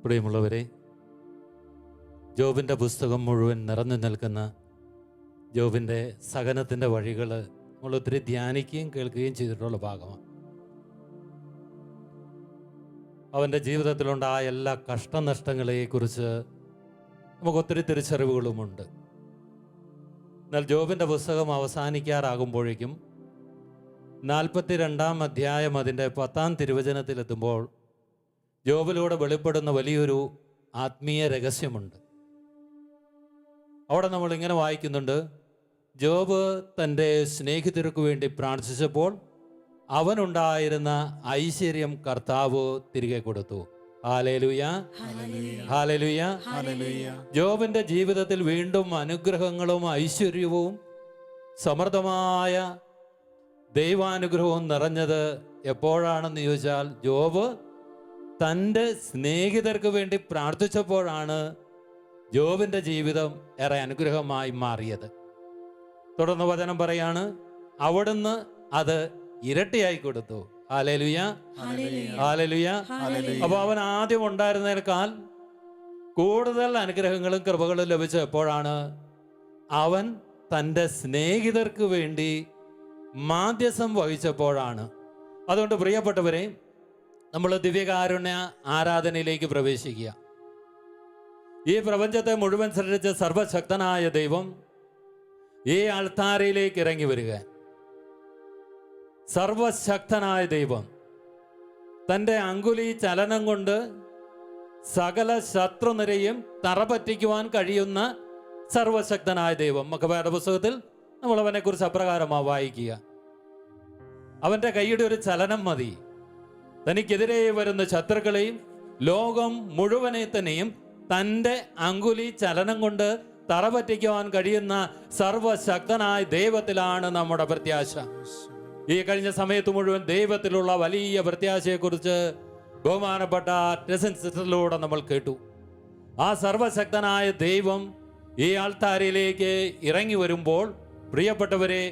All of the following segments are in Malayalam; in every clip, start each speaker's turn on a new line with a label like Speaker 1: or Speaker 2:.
Speaker 1: പ്രിയമുള്ളവരെ, ജോബിൻ്റെ പുസ്തകം മുഴുവൻ നിറഞ്ഞു നിൽക്കുന്ന ജോബിൻ്റെ സഹനത്തിൻ്റെ വഴികൾ നമ്മൾ ഒത്തിരി ധ്യാനിക്കുകയും കേൾക്കുകയും ചെയ്തിട്ടുള്ള ഭാഗമാണ്. അവൻ്റെ ജീവിതത്തിലുണ്ടായ എല്ലാ കഷ്ടനഷ്ടങ്ങളെക്കുറിച്ച് നമുക്കൊത്തിരി തിരിച്ചറിവുകളുമുണ്ട്. എന്നാൽ ജോബിൻ്റെ പുസ്തകം അവസാനിക്കാറാകുമ്പോഴേക്കും 42-ാം അധ്യായം അതിൻ്റെ 10-ാം തിരുവചനത്തിലെത്തുമ്പോൾ ജോബിലൂടെ വെളിപ്പെടുന്ന വലിയൊരു ആത്മീയ രഹസ്യമുണ്ട്. അവിടെ നമ്മൾ ഇങ്ങനെ വായിക്കുന്നുണ്ട്: ജോബ് തൻ്റെ സ്നേഹിതർക്ക് വേണ്ടി പ്രാർത്ഥിച്ചപ്പോൾ അവനുണ്ടായിരുന്ന ഐശ്വര്യം കർത്താവ് തിരികെ കൊടുത്തു. ഹല്ലേലൂയ, ഹല്ലേലൂയ, ഹല്ലേലൂയ. ജോബിൻ്റെ ജീവിതത്തിൽ വീണ്ടും അനുഗ്രഹങ്ങളും ഐശ്വര്യവും സമൃദ്ധമായ ദൈവാനുഗ്രഹവും നിറഞ്ഞത് എപ്പോഴാണെന്ന് ചോദിച്ചാൽ, ജോബ് തൻ്റെ സ്നേഹിതർക്ക് വേണ്ടി പ്രാർത്ഥിച്ചപ്പോഴാണ് ജോബിൻ്റെ ജീവിതം ഏറെ അനുഗ്രഹമായി മാറിയത്. തുടർന്ന് വചനം പറയാണ്, അവിടുന്ന് അത് ഇരട്ടിയായി കൊടുത്തു. ഹല്ലേലൂയ, ഹല്ലേലൂയ. അപ്പോൾ അവൻ ആദ്യം ഉണ്ടായിരുന്നതിനേക്കാൾ കൂടുതൽ അനുഗ്രഹങ്ങളും കൃപകളും ലഭിച്ച എപ്പോഴാണ്? അവൻ തൻ്റെ സ്നേഹിതർക്ക് വേണ്ടി മാധ്യസ്ഥം വഹിച്ചപ്പോഴാണ്. അതുകൊണ്ട് പ്രിയപ്പെട്ടവരെ, നമ്മൾ ദിവ്യകാരുണ്യ ആരാധനയിലേക്ക് പ്രവേശിക്കുക. ഈ പ്രപഞ്ചത്തെ മുഴുവൻ സൃഷ്ടിച്ച സർവശക്തനായ ദൈവം ഈ അൾത്താരയിലേക്ക് ഇറങ്ങി വരിക. സർവശക്തനായ ദൈവം തൻ്റെ അങ്കുലി ചലനം കൊണ്ട് സകല ശത്രുനിരയും തറപറ്റിക്കുവാൻ കഴിയുന്ന സർവശക്തനായ ദൈവം. മക്കബായരുടെ പുസ്തകത്തിൽ നമ്മൾ അവനെ കുറിച്ച് അപ്രകാരമാണ് വായിക്കുക: അവൻ്റെ കൈയുടെ ഒരു ചലനം മതി തനിക്കെതിരെ വരുന്ന ശത്രുക്കളെയും ലോകം മുഴുവനെ തന്നെയും തൻ്റെ അങ്കുലി ചലനം കൊണ്ട് തറപറ്റിക്കുവാൻ കഴിയുന്ന സർവശക്തനായ ദൈവത്തിലാണ് നമ്മുടെ പ്രത്യാശ. ഈ കഴിഞ്ഞ സമയത്ത് മുഴുവൻ ദൈവത്തിലുള്ള വലിയ പ്രത്യാശയെക്കുറിച്ച് ബഹുമാനപ്പെട്ട ടെസൻ സിസ്റ്ററിലൂടെ നമ്മൾ കേട്ടു. ആ സർവശക്തനായ ദൈവം ഈ ആൾത്താരയിലേക്ക് ഇറങ്ങി വരുമ്പോൾ, പ്രിയപ്പെട്ടവരെ,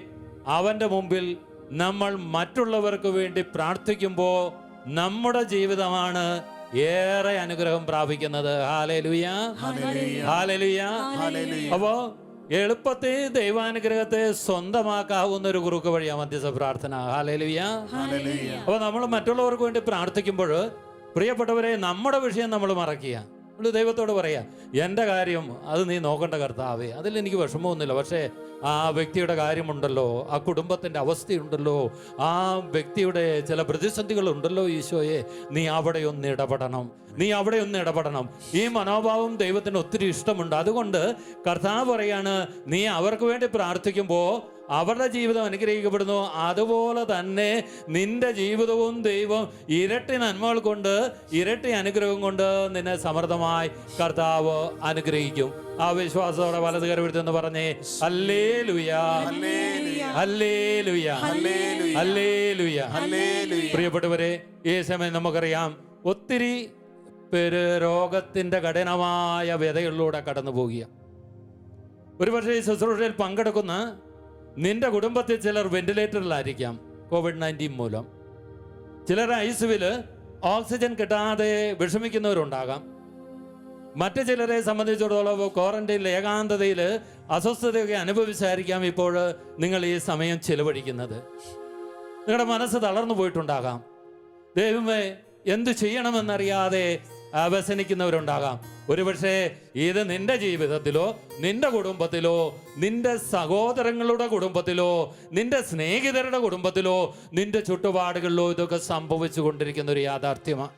Speaker 1: അവൻ്റെ മുമ്പിൽ നമ്മൾ മറ്റുള്ളവർക്ക് വേണ്ടി പ്രാർത്ഥിക്കുമ്പോൾ നമ്മുടെ ജീവിതമാണ് ഏറെ അനുഗ്രഹം പ്രാപിക്കുന്നത്. ഹല്ലേലൂയ, ഹല്ലേലൂയ. അപ്പോ എളുപ്പത്തിൽ ദൈവാനുഗ്രഹത്തെ സ്വന്തമാക്കാവുന്ന ഒരു കുറുക്ക് വഴിയാ മധ്യസ്ഥ പ്രാർത്ഥന. ഹല്ലേലൂയ. അപ്പൊ നമ്മൾ മറ്റുള്ളവർക്ക് വേണ്ടി പ്രാർത്ഥിക്കുമ്പോൾ, പ്രിയപ്പെട്ടവരെ, നമ്മുടെ വിഷയം നമ്മൾ മറക്കുക. നമ്മൾ ദൈവത്തോട് പറയാ, എൻ്റെ കാര്യം അത് നീ നോക്കേണ്ട കർത്താവേ, അതിൽ എനിക്ക് വിഷമമൊന്നുമില്ല. പക്ഷേ ആ വ്യക്തിയുടെ കാര്യമുണ്ടല്ലോ, ആ കുടുംബത്തിൻ്റെ അവസ്ഥയുണ്ടല്ലോ, ആ വ്യക്തിയുടെ ചില പ്രതിസന്ധികളുണ്ടല്ലോ, ഈശോയെ നീ അവിടെ ഒന്ന് ഇടപെടണം, നീ അവിടെ ഒന്ന് ഇടപെടണം. ഈ മനോഭാവം ദൈവത്തിന് ഒത്തിരി ഇഷ്ടമുണ്ട്. അതുകൊണ്ട് കർത്താവ് പറയാണ്, നീ അവർക്ക് വേണ്ടി പ്രാർത്ഥിക്കുമ്പോൾ അവരുടെ ജീവിതം അനുഗ്രഹിക്കപ്പെടുന്നു. അതുപോലെ തന്നെ നിന്റെ ജീവിതവും ദൈവം ഇരട്ടി നന്മകൾ കൊണ്ട്, ഇരട്ടി അനുഗ്രഹം കൊണ്ട് നിന്നെ സമൃദ്ധമായി കർത്താവ് അനുഗ്രഹിക്കും. ആ വിശ്വാസത്തോടെ വലത് കരമെടുത്തെന്ന് പറഞ്ഞേ, ഹല്ലേലൂയ, ഹല്ലേലൂയ, ഹല്ലേലൂയ. പ്രിയപ്പെട്ടവരെ, ഈ സമയം നമുക്കറിയാം ഒത്തിരി പേര് രോഗത്തിൻ്റെ കഠിനമായ വ്യതകളിലൂടെ കടന്നു പോകുക. ഒരുപക്ഷെ ഈ ശുശ്രൂഷയിൽ പങ്കെടുക്കുന്ന നിന്റെ കുടുംബത്തിൽ ചിലർ വെന്റിലേറ്ററിലായിരിക്കാം COVID-19 മൂലം. ചിലർ ഐസിയുവിൽ ഓക്സിജൻ കിട്ടാതെ വിഷമിക്കുന്നവരുണ്ടാകാം. മറ്റു ചിലരെ സംബന്ധിച്ചിടത്തോളം ക്വാറന്റൈനിൽ ഏകാന്തതയിൽ അസ്വസ്ഥതയൊക്കെ അനുഭവിച്ചായിരിക്കാം ഇപ്പോൾ നിങ്ങൾ ഈ സമയം ചെലവഴിക്കുന്നത്. നിങ്ങളുടെ മനസ്സ് തളർന്നു പോയിട്ടുണ്ടാകാം. ദൈവമേ, എന്തു ചെയ്യണമെന്നറിയാതെ വ്യസനിക്കുന്നവരുണ്ടാകാം. ഒരുപക്ഷെ ഇത് നിന്റെ ജീവിതത്തിലോ, നിന്റെ കുടുംബത്തിലോ, നിന്റെ സഹോദരങ്ങളുടെ കുടുംബത്തിലോ, നിന്റെ സ്നേഹിതരുടെ കുടുംബത്തിലോ, നിന്റെ ചുറ്റുപാടുകളിലോ ഇതൊക്കെ സംഭവിച്ചു കൊണ്ടിരിക്കുന്ന ഒരു യാഥാർത്ഥ്യമാണ്.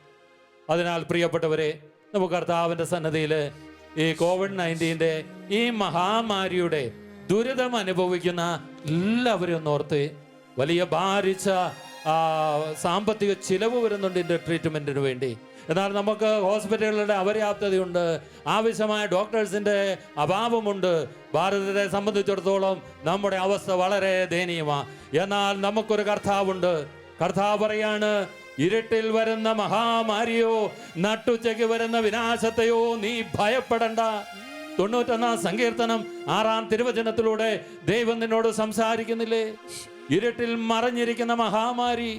Speaker 1: അതിനാൽ പ്രിയപ്പെട്ടവരെ, നമുക്ക് കർത്താവിൻ്റെ സന്നദ്ധിയിൽ ഈ COVID-19 ഈ മഹാമാരിയുടെ ദുരിതം അനുഭവിക്കുന്ന എല്ലാവരും ഓർത്ത്, വലിയ ഭാരിച്ച സാമ്പത്തിക ചിലവ് വരുന്നുണ്ട് ഇതിൻ്റെ ട്രീറ്റ്മെൻറ്റിന് വേണ്ടി. എന്നാൽ നമുക്ക് ഹോസ്പിറ്റലുകളുടെ അപര്യാപ്തതയുണ്ട്, ആവശ്യമായ ഡോക്ടേഴ്സിൻ്റെ അഭാവമുണ്ട്. ഭാരതത്തെ സംബന്ധിച്ചിടത്തോളം നമ്മുടെ അവസ്ഥ വളരെ ദയനീയമാണ്. എന്നാൽ നമുക്കൊരു കർത്താവുണ്ട്. കർത്താവ് പറയാണ്, ഇരുട്ടിൽ വരുന്ന മഹാമാരിയോ നട്ടുച്ചയ്ക്ക് വരുന്ന വിനാശത്തെയോ നീ ഭയപ്പെടണ്ട. 91-ാം സങ്കീർത്തനം 6-ാം തിരുവചനത്തിലൂടെ ദൈവം നിന്നോട് സംസാരിക്കുന്നില്ലേ? ഇരുട്ടിൽ മറഞ്ഞിരിക്കുന്ന മഹാമാരി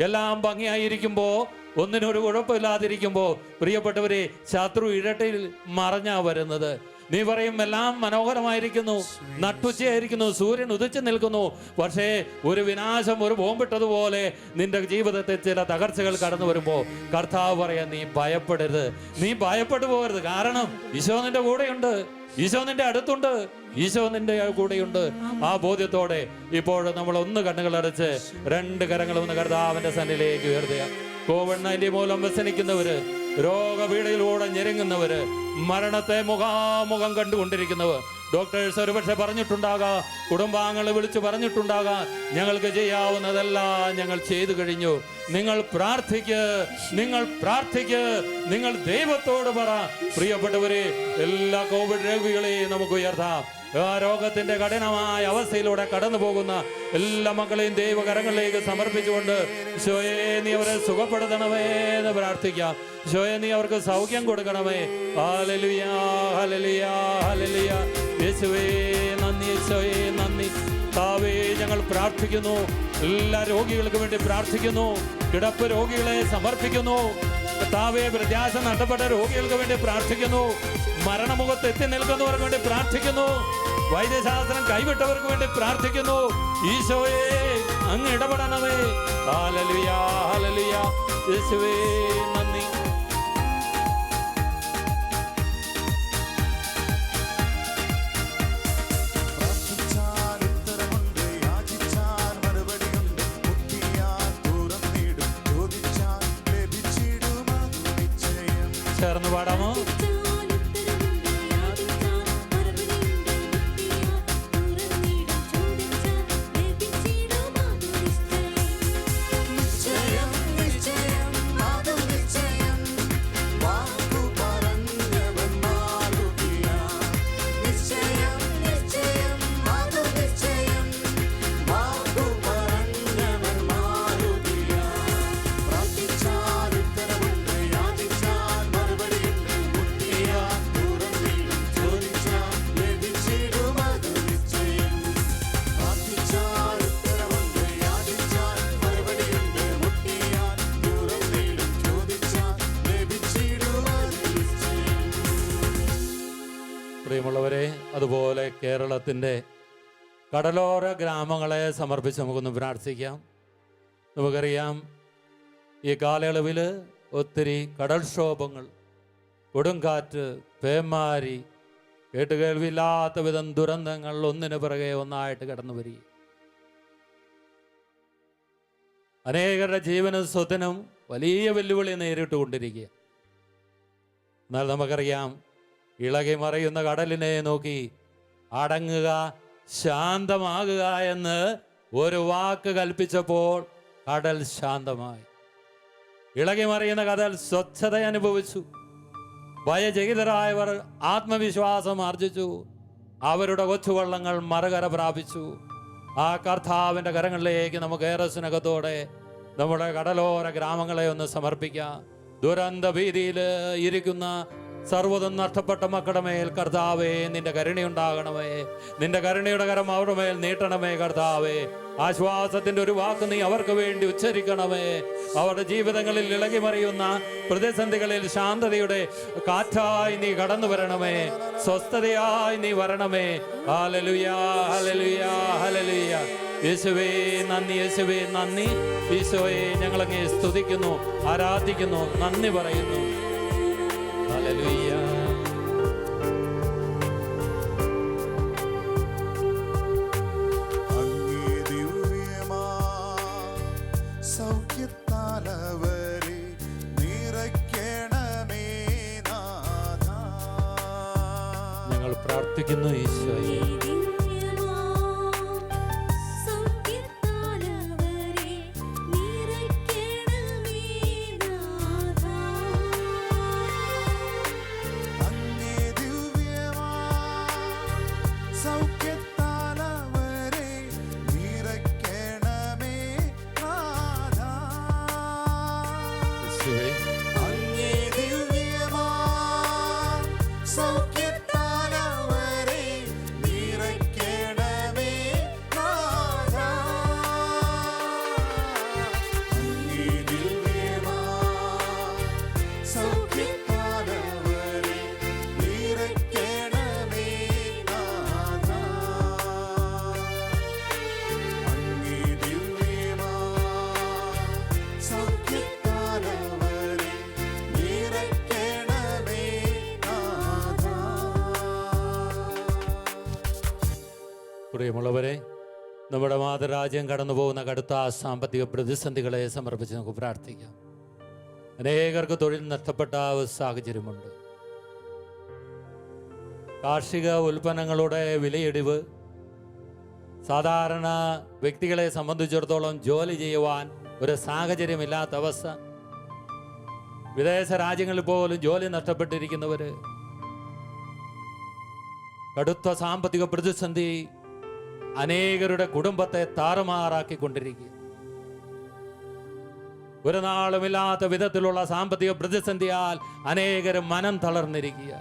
Speaker 1: എല്ലാം ഭംഗിയായിരിക്കുമ്പോൾ ഒന്നിനൊരു കുഴപ്പമില്ലാതിരിക്കുമ്പോൾ പ്രിയപ്പെട്ടവരെ, ശത്രു ഇരട്ടിൽ മറഞ്ഞാ വരുന്നത്. നീ പറയും എല്ലാം മനോഹരമായിരിക്കുന്നു, നട്ടുച്ചയായിരിക്കുന്നു, സൂര്യൻ ഉദിച്ചു നിൽക്കുന്നു, പക്ഷേ ഒരു വിനാശം, ഒരു ബോംബിട്ടതുപോലെ നിന്റെ ജീവിതത്തിൽ ചില തകർച്ചകൾ കടന്നു വരുമ്പോൾ കർത്താവ് പറയാൻ, നീ ഭയപ്പെടരുത്, നീ ഭയപ്പെട്ടു പോകരുത്. കാരണം ഈശോ നിന്റെ കൂടെയുണ്ട്, ഈശോ നിന്റെ അടുത്തുണ്ട്, ഈശോ നിന്റെ കൂടെയുണ്ട്. ആ ബോധ്യത്തോടെ ഇപ്പോൾ നമ്മൾ ഒന്ന് കണ്ണുകളടച്ച് 2 കരങ്ങളും ഒന്ന് കർത്താവിന്റെ സന്നിധിയിലേക്ക് ഉയർത്തുക. COVID-19 മൂലം വ്യസനിക്കുന്നവര്, രോഗപീഠയിലൂടെ ഞെരുങ്ങുന്നവര്, മരണത്തെ മുഖാമുഖം കണ്ടുകൊണ്ടിരിക്കുന്നവർ, ഡോക്ടേഴ്സ് ഒരുപക്ഷെ പറഞ്ഞിട്ടുണ്ടാകാം, കുടുംബാംഗങ്ങളെ വിളിച്ചു പറഞ്ഞിട്ടുണ്ടാകാം, ഞങ്ങൾക്ക് ചെയ്യാവുന്നതെല്ലാം ഞങ്ങൾ ചെയ്തു കഴിഞ്ഞു. നിങ്ങൾ പ്രാർത്ഥിക്ക്, നിങ്ങൾ പ്രാർത്ഥിക്ക്, നിങ്ങൾ ദൈവത്തോട് പറ. പ്രിയപ്പെട്ടവരെ, എല്ലാ കോവിഡ് രോഗികളെയും നമുക്ക് ഉയർത്താം. ആ രോഗത്തിന്റെ കഠിനമായ അവസ്ഥയിലൂടെ കടന്നു പോകുന്ന എല്ലാ മക്കളെയും ദൈവകരങ്ങളിലേക്ക് സമർപ്പിച്ചുകൊണ്ട്, ഈശോയെ നീ അവരെ സുഖപ്പെടുത്തണമേ എന്ന് പ്രാർത്ഥിക്കാം. ഈശോയെ നീ അവർക്ക് സൗഖ്യം കൊടുക്കണമേ. ഹല്ലേലൂയ, ഹല്ലേലൂയ, ഹല്ലേലൂയ. യേശുവേ നന്ദി, യേശുവേ നന്ദി. കർത്താവേ, ഞങ്ങൾ പ്രാർത്ഥിക്കുന്നു, എല്ലാ രോഗികൾക്ക് വേണ്ടി പ്രാർത്ഥിക്കുന്നു, കിടപ്പ് രോഗികളെ സമർപ്പിക്കുന്നു. കർത്താവേ, പ്രത്യാശ നഷ്ടപ്പെട്ട രോഗികൾക്ക് വേണ്ടി പ്രാർത്ഥിക്കുന്നു, മരണമുഖത്ത് എത്തി നിൽക്കുന്നവർക്ക് വേണ്ടി പ്രാർത്ഥിക്കുന്നു, വൈദ്യശാസ്ത്രം കൈവിട്ടവർക്ക് വേണ്ടി പ്രാർത്ഥിക്കുന്നു. ഈശോയെ അങ്ങ് ഇടപെടണമേ. ഹല്ലേലൂയ, ഹല്ലേലൂയ. യേശുവേ നന്ദി. ചേർന്ന് പാടാമോ? പ്രിയമുള്ളവരെ, അതുപോലെ കേരളത്തിൻ്റെ കടലോര ഗ്രാമങ്ങളെ സമർപ്പിച്ച് നമുക്കൊന്ന് പ്രാർത്ഥിക്കാം. നമുക്കറിയാം, ഈ കാലയളവിൽ ഒത്തിരി കടൽക്ഷോഭങ്ങൾ, കൊടുങ്കാറ്റ്, പേമാരി, കേട്ടുകേൾവില്ലാത്ത വിധം ദുരന്തങ്ങൾ ഒന്നിനു പിറകെ ഒന്നായിട്ട് കടന്നു വരിക. അനേകരുടെ ജീവനും സ്വത്തിനും വലിയ വെല്ലുവിളി നേരിട്ടുകൊണ്ടിരിക്കുക. എന്നാൽ നമുക്കറിയാം, ഇളകി മറിയുന്ന കടലിനെ നോക്കി അടങ്ങുക, ശാന്തമാകുക എന്ന് ഒരു വാക്ക് കൽപ്പിച്ചപ്പോൾ കടൽ ശാന്തമായി. ഇളകി മറിയുന്ന കടൽ സ്വച്ഛത അനുഭവിച്ചു. ഭയചകിതരായവർ ആത്മവിശ്വാസം ആർജിച്ചു. അവരുടെ കൊച്ചുവള്ളങ്ങൾ മറുകര പ്രാപിച്ചു. ആ കർത്താവിൻ്റെ കരങ്ങളിലേക്ക് നമുക്ക് ഏറെ സ്നേഹത്തോടെ നമ്മുടെ കടലോര ഗ്രാമങ്ങളെ ഒന്ന് സമർപ്പിക്കാം. ദുരന്ത ഭീതിയിൽ ഇരിക്കുന്ന സർവ്വതും നഷ്ടപ്പെട്ട മക്കളുടെ മേൽ കർത്താവേ നിന്റെ കരുണയുണ്ടാകണമേ. നിന്റെ കരുണയുടെ കരം അവരുടെ മേൽ നീട്ടണമേ കർത്താവേ. ആശ്വാസത്തിന്റെ ഒരു വാക്ക് നീ അവർക്ക് വേണ്ടി ഉച്ചരിക്കണമേ. അവരുടെ ജീവിതങ്ങളിൽ ഇളകി മറിയുന്ന പ്രതിസന്ധികളിൽ ശാന്തതയുടെ കാറ്റായി നീ കടന്നു വരണമേ. സ്വസ്ഥതയായി നീ വരണമേ. ഹല്ലേലൂയ, ഹല്ലേലൂയ, ഹല്ലേലൂയ. യേശുവേ നന്ദി, യേശുവേ നന്ദി. ഈശോയെ ഞങ്ങളങ്ങേ സ്തുതിക്കുന്നു, ആരാധിക്കുന്നു, നന്ദി പറയുന്നു. ഹല്ലേലൂയ. ഞങ്ങൾ പ്രാർത്ഥിക്കുന്നു ഈശോയെ. പ്രിയമുള്ളവരെ, നമ്മുടെ മാതൃരാജ്യം കടന്നു പോകുന്ന കടുത്ത സാമ്പത്തിക പ്രതിസന്ധികളെ സമർപ്പിച്ച് നമുക്ക് പ്രാർത്ഥിക്കാം. അനേകർക്ക് തൊഴിൽ നഷ്ടപ്പെട്ട സാഹചര്യമുണ്ട്. കാർഷിക ഉൽപ്പന്നങ്ങളുടെ വിലയിടിവ് സാധാരണ വ്യക്തികളെ സംബന്ധിച്ചിടത്തോളം ജോലി ചെയ്യുവാൻ ഒരു സാഹചര്യമില്ലാത്ത അവസ്ഥ, വിദേശ രാജ്യങ്ങളിൽ പോലും ജോലി നഷ്ടപ്പെട്ടിരിക്കുന്നവര്, കടുത്ത സാമ്പത്തിക പ്രതിസന്ധി അനേകരുടെ കുടുംബത്തെ താറുമാറാക്കിക്കൊണ്ടിരിക്കുക. ഒരു നാളുമില്ലാത്ത വിധത്തിലുള്ള സാമ്പത്തിക പ്രതിസന്ധിയാൽ അനേകരും മനം തളർന്നിരിക്കുക.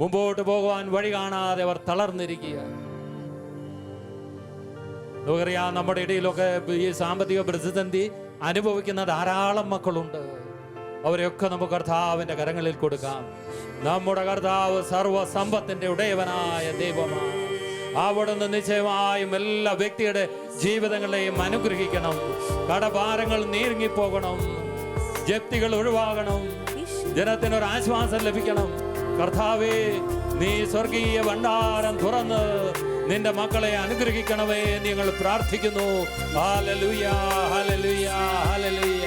Speaker 1: മുമ്പോട്ട് പോകുവാൻ വഴി കാണാതെ അവർ തളർന്നിരിക്കുക. നമുക്കറിയാം, നമ്മുടെ ഇടയിലൊക്കെ ഈ സാമ്പത്തിക പ്രതിസന്ധി അനുഭവിക്കുന്ന ധാരാളം മക്കളുണ്ട്. അവരെയൊക്കെ നമുക്ക് കർത്താവിന്റെ കരങ്ങളിൽ കൊടുക്കാം. നമ്മുടെ കർത്താവ് സർവസമ്പത്തിന്റെ ഉടയവനായ ദൈവമാണ്. അവിടുന്ന് നിശ്ചയമായും എല്ലാ വ്യക്തിയുടെ ജീവിതങ്ങളെയും അനുഗ്രഹിക്കണം. കടഭാരങ്ങൾ നീങ്ങിപ്പോകണം, ജപ്തികൾ ഒഴിവാകണം, ജനത്തിനൊരു ആശ്വാസം ലഭിക്കണം. കർത്താവേ, നീ സ്വർഗീയ ഭണ്ഡാരം തുറന്ന് നിന്റെ മക്കളെ അനുഗ്രഹിക്കണമേ എന്ന് ഞങ്ങൾ പ്രാർത്ഥിക്കുന്നു. ഹല്ലേലൂയ, ഹല്ലേലൂയ, ഹല്ലേലൂയ.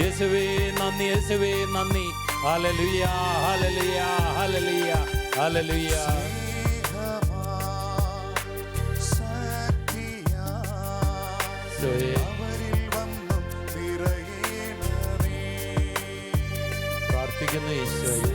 Speaker 1: യേശുവേ നന്ദി, യേശുവേ നന്ദി. ഹല്ലേലൂയ, ഹല്ലേലൂയ, ഹല്ലേലൂയ, ഹല്ലേലൂയ. പ്രാർത്ഥിക്കുന്നു ഈശോയെ.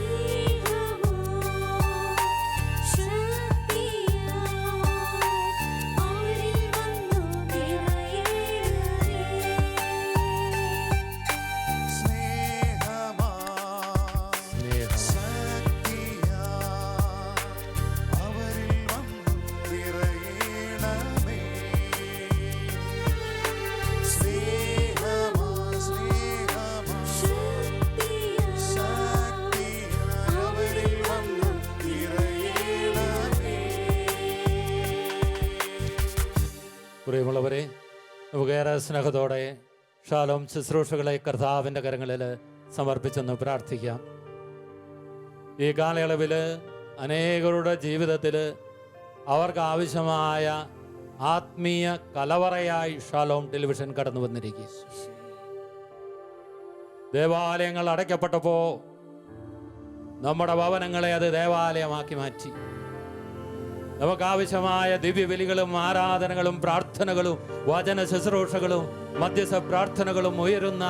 Speaker 1: പ്രിയമുള്ളവരെ, നമുക്കേറെ സ്നേഹത്തോടെ ഷാലോം ശുശ്രൂഷകളെ കർത്താവിൻ്റെ കരങ്ങളിൽ സമർപ്പിച്ചെന്ന് പ്രാർത്ഥിക്കാം. ഈ കാലയളവിൽ അനേകരുടെ ജീവിതത്തിൽ അവർക്ക് ആവശ്യമായ ആത്മീയ കലവറയായി ഷാലോം ടെലിവിഷൻ കടന്നു വന്നിരിക്കുക. ദേവാലയങ്ങൾ അടയ്ക്കപ്പെട്ടപ്പോൾ നമ്മുടെ ഭവനങ്ങളെ അത് ദേവാലയമാക്കി മാറ്റി. നമുക്കാവശ്യമായ ദിവ്യബലികളും ആരാധനകളും പ്രാർത്ഥനകളും വചന ശുശ്രൂഷകളും മധ്യസ്ഥ പ്രാർത്ഥനകളും ഉയരുന്ന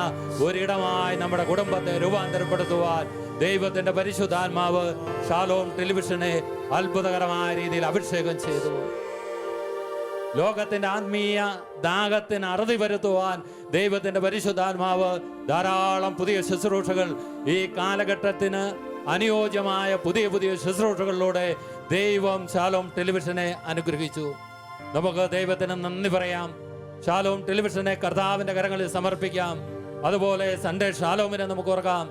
Speaker 1: ഒരിടമായി നമ്മുടെ കുടുംബത്തെ രൂപാന്തരപ്പെടുത്തുവാൻ ദൈവത്തിന്റെ പരിശുദ്ധാത്മാവ് ഷാലോം ടെലിവിഷനെ അത്ഭുതകരമായ രീതിയിൽ അഭിഷേകം ചെയ്തു. ലോകത്തിന്റെ ആത്മീയ ദാഹത്തിന് അറുതി വരുത്തുവാൻ ദൈവത്തിന്റെ പരിശുദ്ധാത്മാവ് ധാരാളം പുതിയ ശുശ്രൂഷകൾ ഈ കാലഘട്ടത്തിന് അനുയോജ്യമായ പുതിയ പുതിയ ശുശ്രൂഷകളിലൂടെ ദൈവം ഷാലോം ടെലിവിഷനെ അനുഗ്രഹിച്ചു. നമുക്ക് ദൈവത്തിന് നന്ദി പറയാം. ഷാലോം ടെലിവിഷനെ കർത്താവിന്റെ കരങ്ങളിൽ സമർപ്പിക്കാം. അതുപോലെ സൺഡേ ഷാലോമിനെ നമുക്ക് ഓർക്കാം.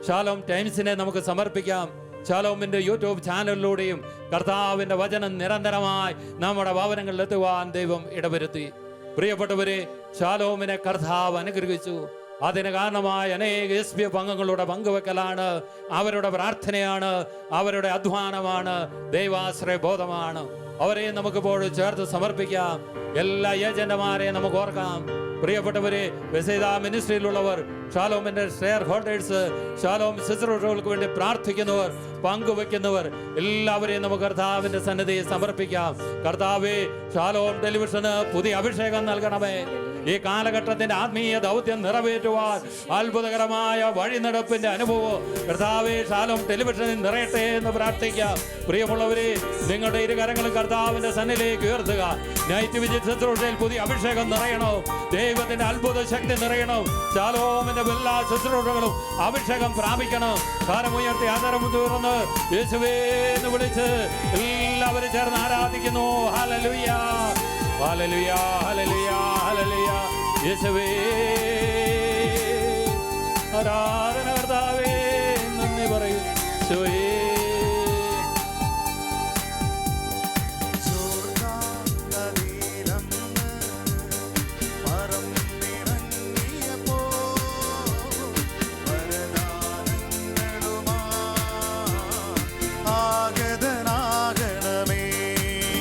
Speaker 1: ഷാലോം ടൈംസിനെ നമുക്ക് സമർപ്പിക്കാം. ഷാലോമിന്റെ യൂട്യൂബ് ചാനലിലൂടെയും കർത്താവിന്റെ വചനം നിരന്തരമായി നമ്മുടെ ഭവനങ്ങളിൽ എത്തുവാൻ ദൈവം ഇടവരുത്തി. പ്രിയപ്പെട്ടവരെ, ഷാലോമിനെ കർത്താവ് അനുഗ്രഹിച്ചു. അതിന് കാരണമായ അനേക എസ് അംഗങ്ങളുടെ പങ്കുവെക്കലാണ്, അവരുടെ പ്രാർത്ഥനയാണ്, അവരുടെ അധ്വാനമാണ്, ദൈവാശ്രയ ബോധമാണ്. അവരെ നമുക്കിപ്പോൾ ചേർത്ത് സമർപ്പിക്കാം. എല്ലാ ഏജന്റുമാരെയും നമുക്ക് ഓർക്കാം. പ്രിയപ്പെട്ടവരെ, ബെസേദ മിനിസ്ട്രിയിലുള്ളവർ, ഷാലോമിന്റെ ഷെയർ ഹോൾഡേഴ്സ്, ഷാലോം ശുശ്രൂഷകൾക്ക് വേണ്ടി പ്രാർത്ഥിക്കുന്നവർ, പങ്കുവെക്കുന്നവർ, എല്ലാവരെയും നമുക്ക് കർത്താവിന്റെ സന്നിധിയിൽ സമർപ്പിക്കാം. കർത്താവേ, ഷാലോം ടെലിവിഷന് പുതിയ അഭിഷേകം നൽകണമേ. ഈ കാലഘട്ടത്തിന്റെ ആത്മീയ ദൗത്യം നിറവേറ്റുവാൻ അത്ഭുതകരമായ വഴിനടപ്പിന്റെ അനുഭവം കർത്താവേ ഷാലോം ടെലിവിഷനിൽ നിറയട്ടെ എന്ന് പ്രാർത്ഥിക്കാം. പ്രിയമുള്ളവരെ, നിങ്ങളുടെ ഇരുകരങ്ങളും കർത്താവിന്റെ സന്നിധിയിലേക്ക് ഉയർത്തുക. നൈറ്റ് വിജിറ്റ് ശുശ്രൂഷയിൽ പുതിയ അഭിഷേകം നിറയണം. ദൈവത്തിന്റെ അത്ഭുത ശക്തി നിറയണം. ഷാലോമിന്റെ എല്ലാ ശുശ്രൂഷകളും അഭിഷേകം പ്രാപിക്കണം. കാലമുയർത്തി ആദരം തുറന്ന് യേശുവേ എന്ന് വിളിച്ച് എല്ലാവരും ചേർന്ന് ആരാധിക്കുന്നു. ഹല്ലേലൂയ, ഹല്ലേലൂയ, ഹല്ലേലൂയ, ഹല്ലേലൂയ. യേശുവേ ആരാധന, കർത്താവേ നന്ദി പറയും. യേശുവേ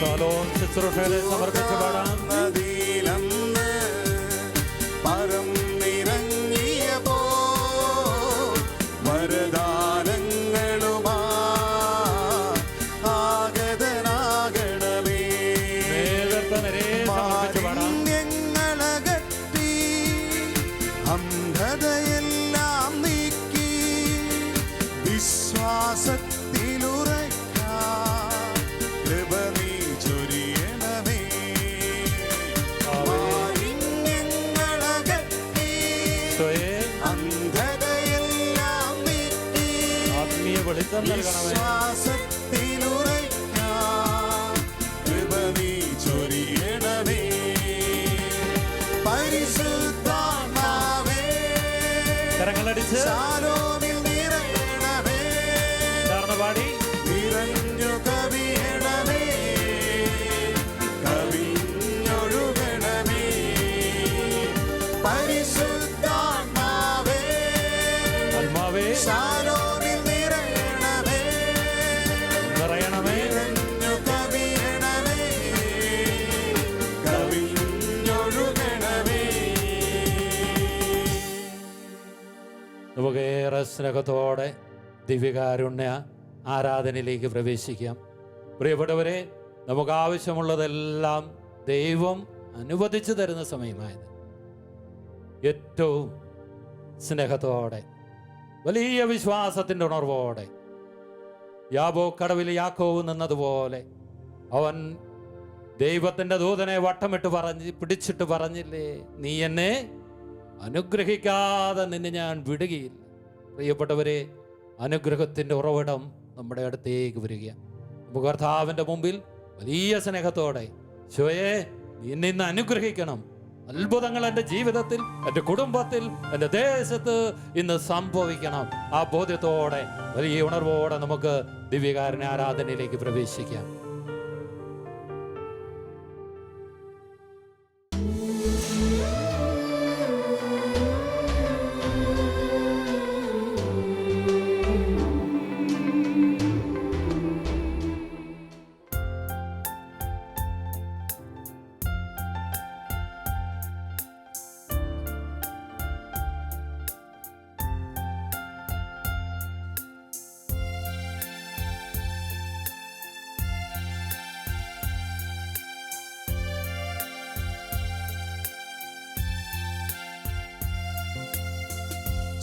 Speaker 1: ശലോം ശുശ്രൂഷകളെ സമർപ്പിച്ച് പാടാം.
Speaker 2: നദിയിലന്ന് പരം നിറങ്ങിയപ്പോ വരദാനങ്ങളുമാ ആഗതനാകണമേ. മാലിന്യങ്ങളകറ്റി അന്ധതയെല്ലാം നീക്കി വിശ്വാസത്തിലുറയ്ക്കാൻ കൃപ നീ ചൊരിയണമേ. മാലിന്യങ്ങളകറ്റി അന്ധതയെല്ലാം നീക്കി
Speaker 1: ആത്മീയ വെളിച്ചം നൽകണമേ.
Speaker 2: വിശ്വാസത്തിലുറയ്ക്കാൻ കൃപ നീ ചൊരിയണമേ. പരിശുദ്ധാത്മാവേ
Speaker 1: കരങ്ങളടിച്ച്
Speaker 2: ശാലോമിൽ നിറയണമേ.
Speaker 1: ചേർന്ന് പാടി.
Speaker 2: നിറഞ്ഞു കവിയണമേ, കവിഞ്ഞൊഴുകണമേ. പരിശുദ്ധാത്മാവേ
Speaker 1: ആത്മാവേ
Speaker 2: ശാലോമിൽ നിറയണമേ.
Speaker 1: നിറയണമേ.
Speaker 2: നിറഞ്ഞു കവിയണമേ, കവിഞ്ഞൊഴുകണമേ.
Speaker 1: നമുക്കേറെ സ്നേഹത്തോടെ ദിവ്യകാരുണ്യ ആരാധനയിലേക്ക് പ്രവേശിക്കാം. പ്രിയപ്പെട്ടവരെ, നമുക്ക് ആവശ്യമുള്ളതെല്ലാം ദൈവം അനുവദിച്ചു തരുന്ന സമയമായത് ഏറ്റവും സ്നേഹത്തോടെ വലിയ വിശ്വാസത്തിൻ്റെ ഉണർവോടെ യാബോ കടവിൽ യാക്കോവ് നിന്നതുപോലെ അവൻ ദൈവത്തിൻ്റെ ദൂതനെ വട്ടമിട്ട് പിടിച്ചിട്ട് പറഞ്ഞില്ലേ, നീ എന്നെ അനുഗ്രഹിക്കാതെ നിന്നെ ഞാൻ വിടുകയില്ല. പ്രിയപ്പെട്ടവരെ, അനുഗ്രഹത്തിൻ്റെ ഉറവിടം നമ്മുടെ അടുത്തേക്ക് വരിക. നമുക്ക് കർത്താവിൻ്റെ മുമ്പിൽ വലിയ സ്നേഹത്തോടെ, ശോയെ നീ എന്നെ ഇന്ന് അനുഗ്രഹിക്കണം, അത്ഭുതങ്ങൾ എൻ്റെ ജീവിതത്തിൽ, എൻ്റെ കുടുംബത്തിൽ, എൻ്റെ ദേശത്ത് ഇന്ന് സംഭവിക്കണം. ആ ബോധ്യത്തോടെ വലിയ ഉണർവോടെ നമുക്ക് ദിവ്യകാരുണ്യ ആരാധനയിലേക്ക് പ്രവേശിക്കാം.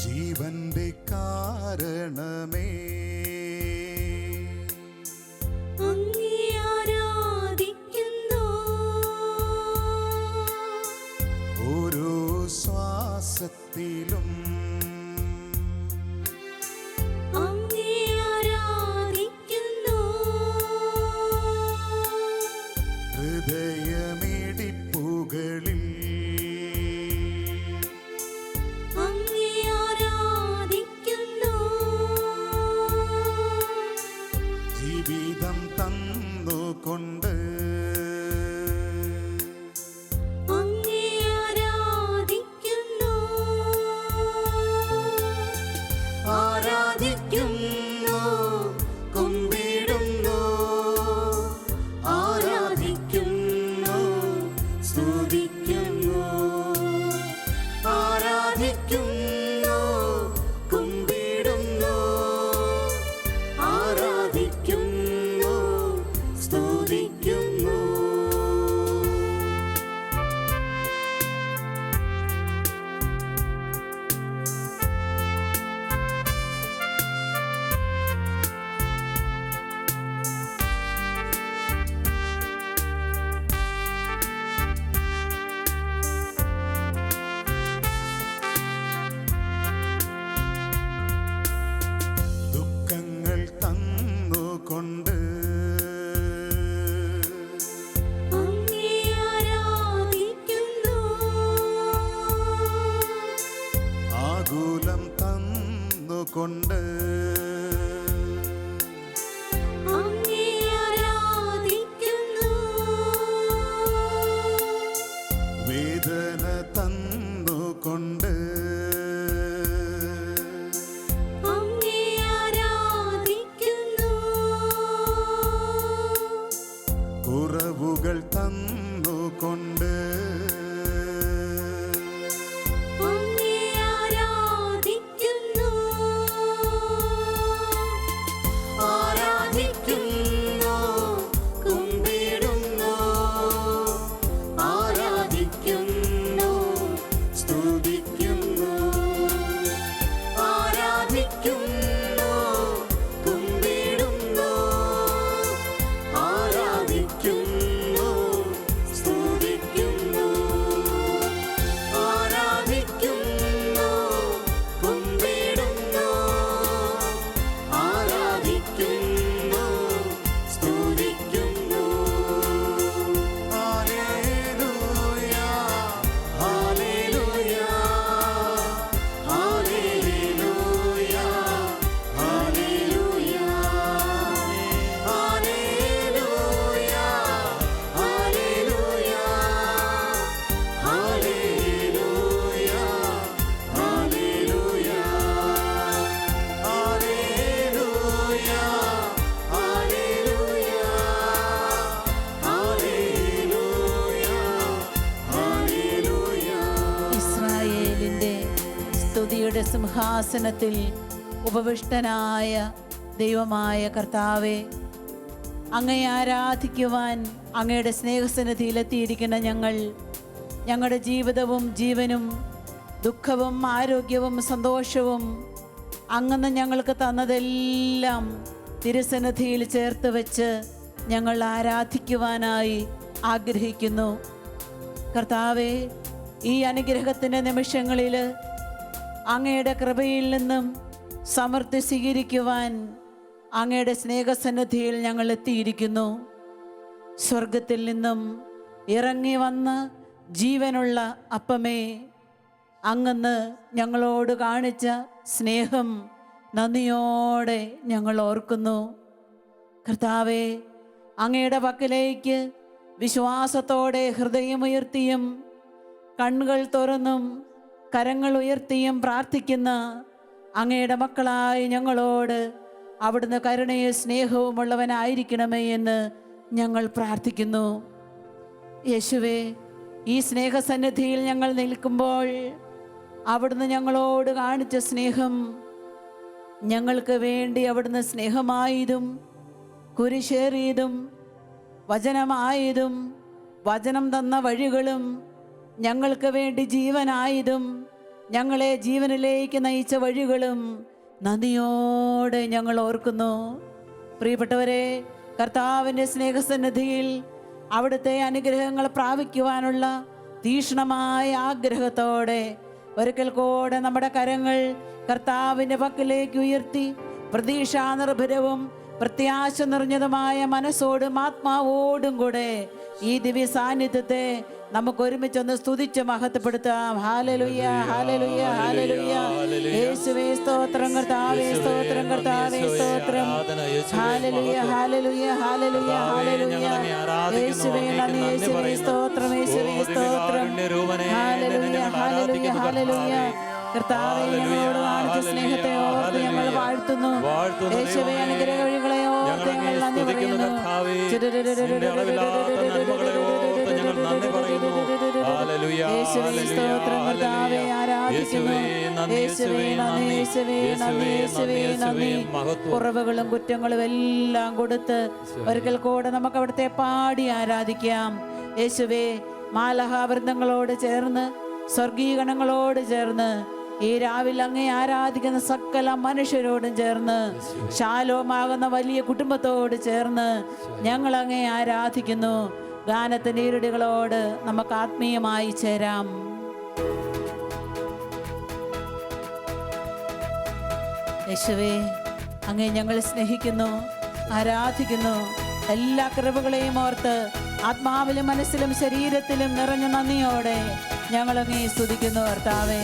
Speaker 2: ജീവന്റെ കാരണമേ
Speaker 3: അങ്ങേ ആരാധിക്കുന്നു.
Speaker 2: ഓരോ ശ്വാസത്തിലും
Speaker 3: അങ്ങേ ആരാധിക്കുന്നു.
Speaker 2: ഹൃദയമിടിപ്പുകളിൽ
Speaker 3: അങ്ങേ ആരാധിക്കുന്നു.
Speaker 2: ജീവിതം തന്നുകൊണ്ട്
Speaker 3: അങ്ങേ ആരാധിക്കുന്നു.
Speaker 2: ആരാധിക്കുന്നു, കുമ്പിടുന്നു, ആരാധിക്കുന്നു, സ്തുതിക്കുന്നു. ആരാധിക്കുന്നു, കുമ്പിടുന്നു, ആരാധിക്കുന്നു, സ്തുതിക്കുന്നു. ദുഃഖങ്ങൾ തന്നുകൊണ്ട്
Speaker 3: അങ്ങേ ആരാധിക്കുന്നു.
Speaker 2: ആകുലം തന്നുകൊണ്ട്
Speaker 3: അങ്ങേ ആരാധിക്കുന്നു.
Speaker 2: വേദന തന്നുകൊണ്ട്
Speaker 3: അങ്ങേ ആരാധിക്കുന്നു.
Speaker 2: കുറവുകൾ തന്നുകൊണ്ട്
Speaker 3: അങ്ങേ ആരാധിക്കുന്നു ആരാധിക്കുന്നു കുമ്പിടുന്നു ആരാധിക്കുന്നു സ്തുതിക്കുന്നു ആരാധിക്കുന്നു കുമ്പിടുന്നു ആരാധിക്കുന്നു സ്തുതിക്കുന്നു ആരാധിക്കുന്നു കുമ്പിടുന്നു ആരാധിക്കുന്നു സ്തുതിക്കുന്നു ഹല്ലേലൂയ ഹല്ലേലൂയ ഹല്ലേലൂയ ഹല്ലേലൂയ ഹല്ലേലൂയ ഹല്ലേലൂയ ഹല്ലേലൂയ ഹല്ലേലൂയ ഹല്ലേലൂയ ഹല്ലേലൂയ
Speaker 4: ഇസ്രായേലിൻ്റെ സ്തുതിയുടെ സിംഹാസനത്തിൽ ഉപവിഷ്ടനായ ദൈവമായ കർത്താവെ, അങ്ങയെ ആരാധിക്കുവാൻ അങ്ങയുടെ സ്നേഹസന്നിധിയിലെത്തിയിരിക്കുന്ന ഞങ്ങളുടെ ജീവിതവും ജീവനും ദുഃഖവും ആരോഗ്യവും സന്തോഷവും അങ്ങന്ന് ഞങ്ങൾക്ക് തന്നതെല്ലാം തിരുസന്നിധിയിൽ ചേർത്ത് വെച്ച് ഞങ്ങൾ ആരാധിക്കുവാനായി ആഗ്രഹിക്കുന്നു. കർത്താവെ, ഈ അനുഗ്രഹത്തിൻ്റെ നിമിഷങ്ങളിൽ അങ്ങയുടെ കൃപയിൽ നിന്നും സമൃദ്ധി സ്വീകരിക്കുവാൻ അങ്ങയുടെ സ്നേഹസന്നിധിയിൽ ഞങ്ങൾ എത്തിയിരിക്കുന്നു. സ്വർഗത്തിൽ നിന്നും ഇറങ്ങി വന്ന് ജീവനുള്ള അപ്പമേ, അങ്ങന്ന് ഞങ്ങളോട് കാണിച്ച സ്നേഹം നന്ദിയോടെ ഞങ്ങൾ ഓർക്കുന്നു. കർത്താവെ, അങ്ങയുടെ പക്കലേക്ക് വിശ്വാസത്തോടെ ഹൃദയമുയർത്തിയും കണ്ണുകൾ തുറന്നും കരങ്ങൾ ഉയർത്തിയും പ്രാർത്ഥിക്കുന്ന അങ്ങയുടെ മക്കളായി ഞങ്ങളോട് അവിടുന്ന് കരുണയും സ്നേഹവും ഉള്ളവനായിരിക്കണമേ എന്ന് ഞങ്ങൾ പ്രാർത്ഥിക്കുന്നു. യേശുവേ, ഈ സ്നേഹസന്നിധിയിൽ ഞങ്ങൾ നിൽക്കുമ്പോൾ അവിടുന്ന് ഞങ്ങളോട് കാണിച്ച സ്നേഹം, ഞങ്ങൾക്ക് വേണ്ടി അവിടുന്ന് സ്നേഹമായതും കുരിശേറിയതും വചനമായതും വചനം തന്ന വഴികളും ഞങ്ങൾക്ക് വേണ്ടി ജീവനായതും ഞങ്ങളെ ജീവനിലേക്ക് നയിച്ച വഴികളും നന്ദിയോടെ ഞങ്ങൾ ഓർക്കുന്നു. പ്രിയപ്പെട്ടവരെ, കർത്താവിൻ്റെ സ്നേഹസന്നിധിയിൽ അവിടുത്തെ അനുഗ്രഹങ്ങൾ പ്രാപിക്കുവാനുള്ള തീക്ഷ്ണമായ ആഗ്രഹത്തോടെ ഒരിക്കൽ കൂടെ നമ്മുടെ കരങ്ങൾ കർത്താവിൻ്റെ പക്കലേക്ക് ഉയർത്തി പ്രതീക്ഷാനിർഭരവും പ്രത്യാശ നിറഞ്ഞതുമായ മനസ്സോടും ആത്മാവോടും കൂടെ ഈ ദിവ്യ സാന്നിധ്യത്തെ നമുക്ക് ഒരുമിച്ചൊന്ന് സ്തുതിച്ച് മഹത്വപ്പെടുത്താം. ഹല്ലേലൂയ, ഹല്ലേലൂയ, ഹല്ലേലൂയ. യേശുവേ സ്തോത്രം, കർത്താവേ സ്തോത്രം, കർത്താവേ സ്തോത്രം. ഹല്ലേലൂയ, ഹല്ലേലൂയ, ഹല്ലേലൂയ, ഹല്ലേലൂയ. യേശുവേ നന്ദി, യേശുവേ സ്തോത്രം, യേശുവേ സ്തോത്രം. ഹല്ലേലൂയ, ഹല്ലേലൂയ, ഹല്ലേലൂയ. കർത്താവേ, ഞങ്ങളോട് കാണിച്ച സ്നേഹത്തെ ഓർത്ത് ഞങ്ങൾ വാഴ്ത്തുന്നു. യേശുവേ, അനുഗ്രഹ വഴികളെ ഓർത്ത് ഞങ്ങൾ നന്ദി പറയുന്നു. യേശുവേ സ്തോത്രം, കർത്താവേ ആരാധിക്കുന്നു. യേശുവേ നന്ദി, യേശുവേ നന്ദി, യേശുവേ നന്ദി. കുറവുകളും കുറ്റങ്ങളും എല്ലാം കൊടുത്ത് ഒരിക്കൽ കൂടെ നമുക്ക് അവിടുത്തെ പാടി ആരാധിക്കാം. യേശുവേ, മാലഹാവൃന്ദങ്ങളോട് ചേർന്ന് സ്വർഗീയ ഗണങ്ങളോട് ചേർന്ന് ഈ രാവിലെ അങ്ങേ ആരാധിക്കുന്ന സകല മനുഷ്യരോടും ചേർന്ന് ശാലോമാകുന്ന വലിയ കുടുംബത്തോട് ചേർന്ന് ഞങ്ങൾ അങ്ങേ ആരാധിക്കുന്നു. ഗാനത്തിൻ്റെ ഈരടികളോട് നമുക്ക് ആത്മീയമായി ചേരാം. യേശുവേ, അങ്ങേ ഞങ്ങൾ സ്നേഹിക്കുന്നു, ആരാധിക്കുന്നു. എല്ലാ കൃപകളെയും ഓർത്ത് ആത്മാവിലും മനസ്സിലും ശരീരത്തിലും നിറഞ്ഞ നന്ദിയോടെ ഞങ്ങളങ്ങേ സ്തുതിക്കുന്നു കർത്താവേ,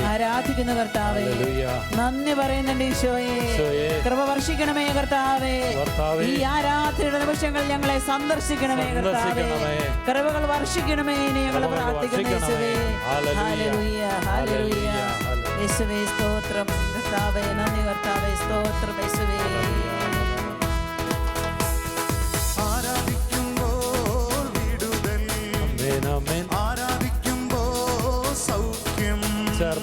Speaker 4: ആരാധിക്കുന്നു കർത്താവേ, നന്ദി പറയുന്നുണ്ട് ഈശോയെ. കൃപ വർഷിക്കണമേ കർത്താവേ, ഈ ആരാധനയുടെ നിമിഷങ്ങൾ ഞങ്ങളെ സന്ദർശിക്കണമേ കർത്താവേ, കൃപകൾ വർഷിക്കണമേ എന്ന് ഞങ്ങൾ പ്രാർത്ഥിക്കുന്നു യേശുവേ. ഹല്ലേലൂയ, ഹല്ലേലൂയ. യേശുവേ സ്തോത്രം, കർത്താവേ നന്ദി, കർത്താവേ സ്തോത്രം. യേശുവേ
Speaker 2: ആരാധിക്കുമ്പോൾ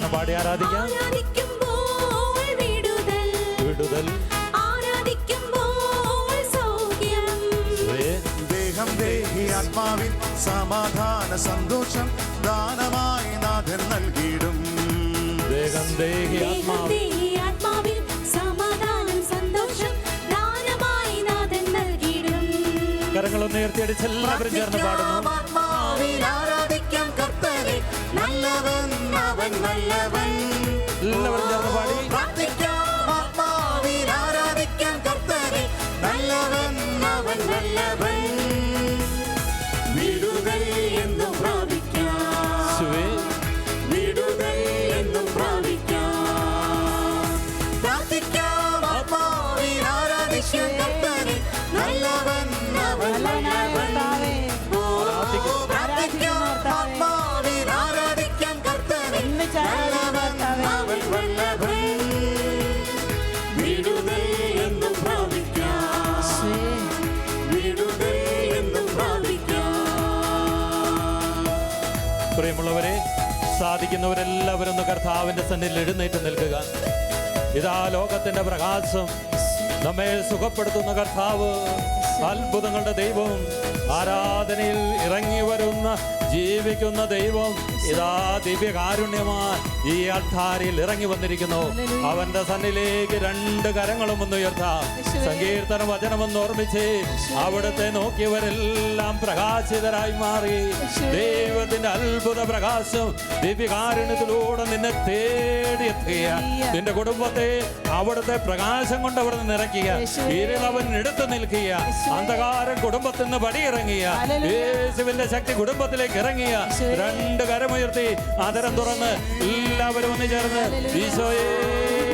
Speaker 1: ചേർന്ന് പാടി ആരാധിക്കാം.
Speaker 3: ആരാധിക്കുമ്പോൾ വിടുതൽ,
Speaker 1: വിടുതൽ
Speaker 3: ആരാധിക്കുമ്പോൾ സൗഖ്യം.
Speaker 2: ദേഹം ദേഹി ആത്മാവിൻ സമാധാന സന്തോഷം ദാനമായി നാഥൻ നൽകിയിടും.
Speaker 1: ദേഹം ദേഹി ആത്മാവിൽ
Speaker 3: ആത്മാവിൽ സമാധാനം സന്തോഷം ദാനമായി നാഥൻ നൽകിയിടും.
Speaker 1: കരങ്ങളൊന്ന് ഉയർത്തിയടിച്ച് എല്ലാവരും ചേർന്ന് പാടുന്നു.
Speaker 2: ആത്മാവിൽ ആരാധിക്കാം കർത്തനെ, നല്ലവൻ അവൻ നല്ലവൻ.
Speaker 1: എല്ലാവരും ചേർന്ന് പാടി.
Speaker 2: പ്രാർത്ഥിക്കാം ആത്മാവിൽ ആരാധിക്കാം കർത്തനെ, നല്ലവൻ അവൻ നല്ലവൻ. വിടുതൽ എന്നും പ്രാപിക്കാം,
Speaker 1: യേശുവേ,
Speaker 2: വിടുതൽ എന്നും പ്രാപിക്കാം. പ്രാർത്ഥിക്കാം ആത്മാവിൽ ആരാധിക്കാം കർത്തനെ, നല്ലവൻ അവൻ നല്ലവൻ. പ്രാർത്ഥിക്കാം ആത്മാവിൽ ആരാധിക്കാം കർത്തനെ, നല്ലവൻ അവൻ നല്ലവൻ. വിടുതൽ എന്നും പ്രാപിക്കാം, വിടുതൽ എന്നും പ്രാപിക്കാം.
Speaker 1: പ്രിയമുള്ളവരെ, സാധിക്കുന്നവരെല്ലാവരും ഒന്ന് കർത്താവിന്റെ സന്നിധിയിൽ എഴുന്നേറ്റ് നിൽക്കുക. ഇതാ ലോകത്തിന്റെ പ്രകാശം, നമ്മെ സുഖപ്പെടുത്തുന്ന കർത്താവ്, അത്ഭുതങ്ങളുടെ ദൈവം, ആരാധനയിൽ ഇറങ്ങി വരുന്ന ജീവിക്കുന്ന ദൈവം ഇതാ ദിവ്യകാരുണ്യമായി ഈ അൾത്താരിൽ ഇറങ്ങി വന്നിരിക്കുന്നു. അവന്റെ സന്നിധിയിലേക്ക് രണ്ട് കരങ്ങളും ഒന്ന് ഉയർത്താം. സങ്കീർത്തന വചനമെന്ന് ഓർമ്മിച്ച് അവിടുത്തെ നോക്കിയവരെല്ലാം പ്രകാശിതരായി മാറി. ദൈവത്തിന്റെ അത്ഭുത പ്രകാശം ദിവ്യകാരുണ്യത്തിലൂടെ നിന്നെ തേടി എത്തുക. നിന്റെ കുടുംബത്തെ അവിടുത്തെ പ്രകാശം കൊണ്ട് അവിടെ നിന്ന് നിറയ്ക്കുക. ഇരുളവൻ എടുത്തു നിൽക്കുക. അന്ധകാരം കുടുംബത്തിൽ നിന്ന് പടിയിറങ്ങിയ യേശുവിന്റെ ശക്തി കുടുംബത്തിലേക്ക് ഇറങ്ങിയ രണ്ട് കരമുയർത്തി ആദരം തുറന്ന് എല്ലാവരും ഒന്ന് ചേർന്ന് ഈശോയെ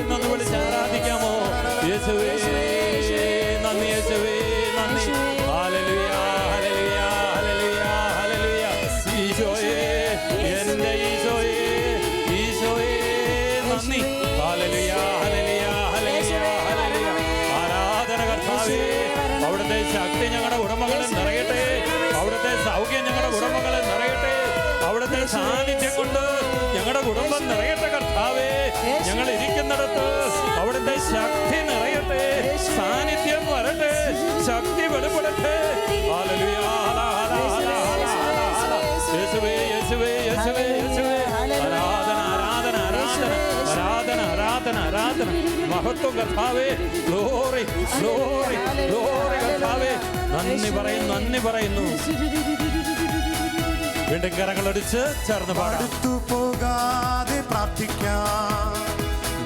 Speaker 1: നന്ദി വിളിച്ച് ആരാധിക്കാമോ? യേശുവേ നന്ദി, യേശുവേ നന്ദി. ഹല്ലേലൂയ, ഹല്ലേലൂയ, ഹല്ലേലൂയ, ഹല്ലേലൂയ. ഈശോയെ, എൻ്റെ ഈശോയെ, ഈശോയെ നന്ദി. ഹല്ലേലൂയ, ഹല്ലേലൂയ, ഹല്ലേലൂയ, ഹല്ലേലൂയ. ആരാധന കർത്താവേ, അവിടുത്തെ ശക്തി ഞങ്ങളുടെ ഉടമകളിൽ നിറയട്ടെ. അവിടുത്തെ സൗഖ്യം ഞങ്ങളുടെ ഉടമകളിൽ നിറയട്ടെ. അവിടുത്തെ സാന്നിധ്യം കൊണ്ട് ഞങ്ങളുടെ കുടുംബം നിറയട്ടെ കർത്താവേ. ഞങ്ങൾ ഇരിക്കുന്നിടത്ത് അവിടുത്തെ ശക്തി നിറയട്ടെ, സാന്നിധ്യം വരട്ടെ, ശക്തി വെളിപ്പെടട്ടെ. ഹല്ലേലൂയ, യേശുവേ, യേശുവേ, യേശുവേ, യേശുവേ. ആരാധന, ആരാധന, ആരാധന, ആരാധന, ആരാധന, ആരാധന. മഹത്വം കർത്താവേ. ഗ്ലോറി, ഗ്ലോറി, ഗ്ലോറി കർത്താവേ. നന്ദി പറയുന്നു, നന്ദി പറയുന്നു. വീണ്ടും കരങ്ങളടിച്ച് ചേർന്ന് പാടാം.
Speaker 2: അടുത്തു പോകാതെ പ്രാർത്ഥിക്കാം,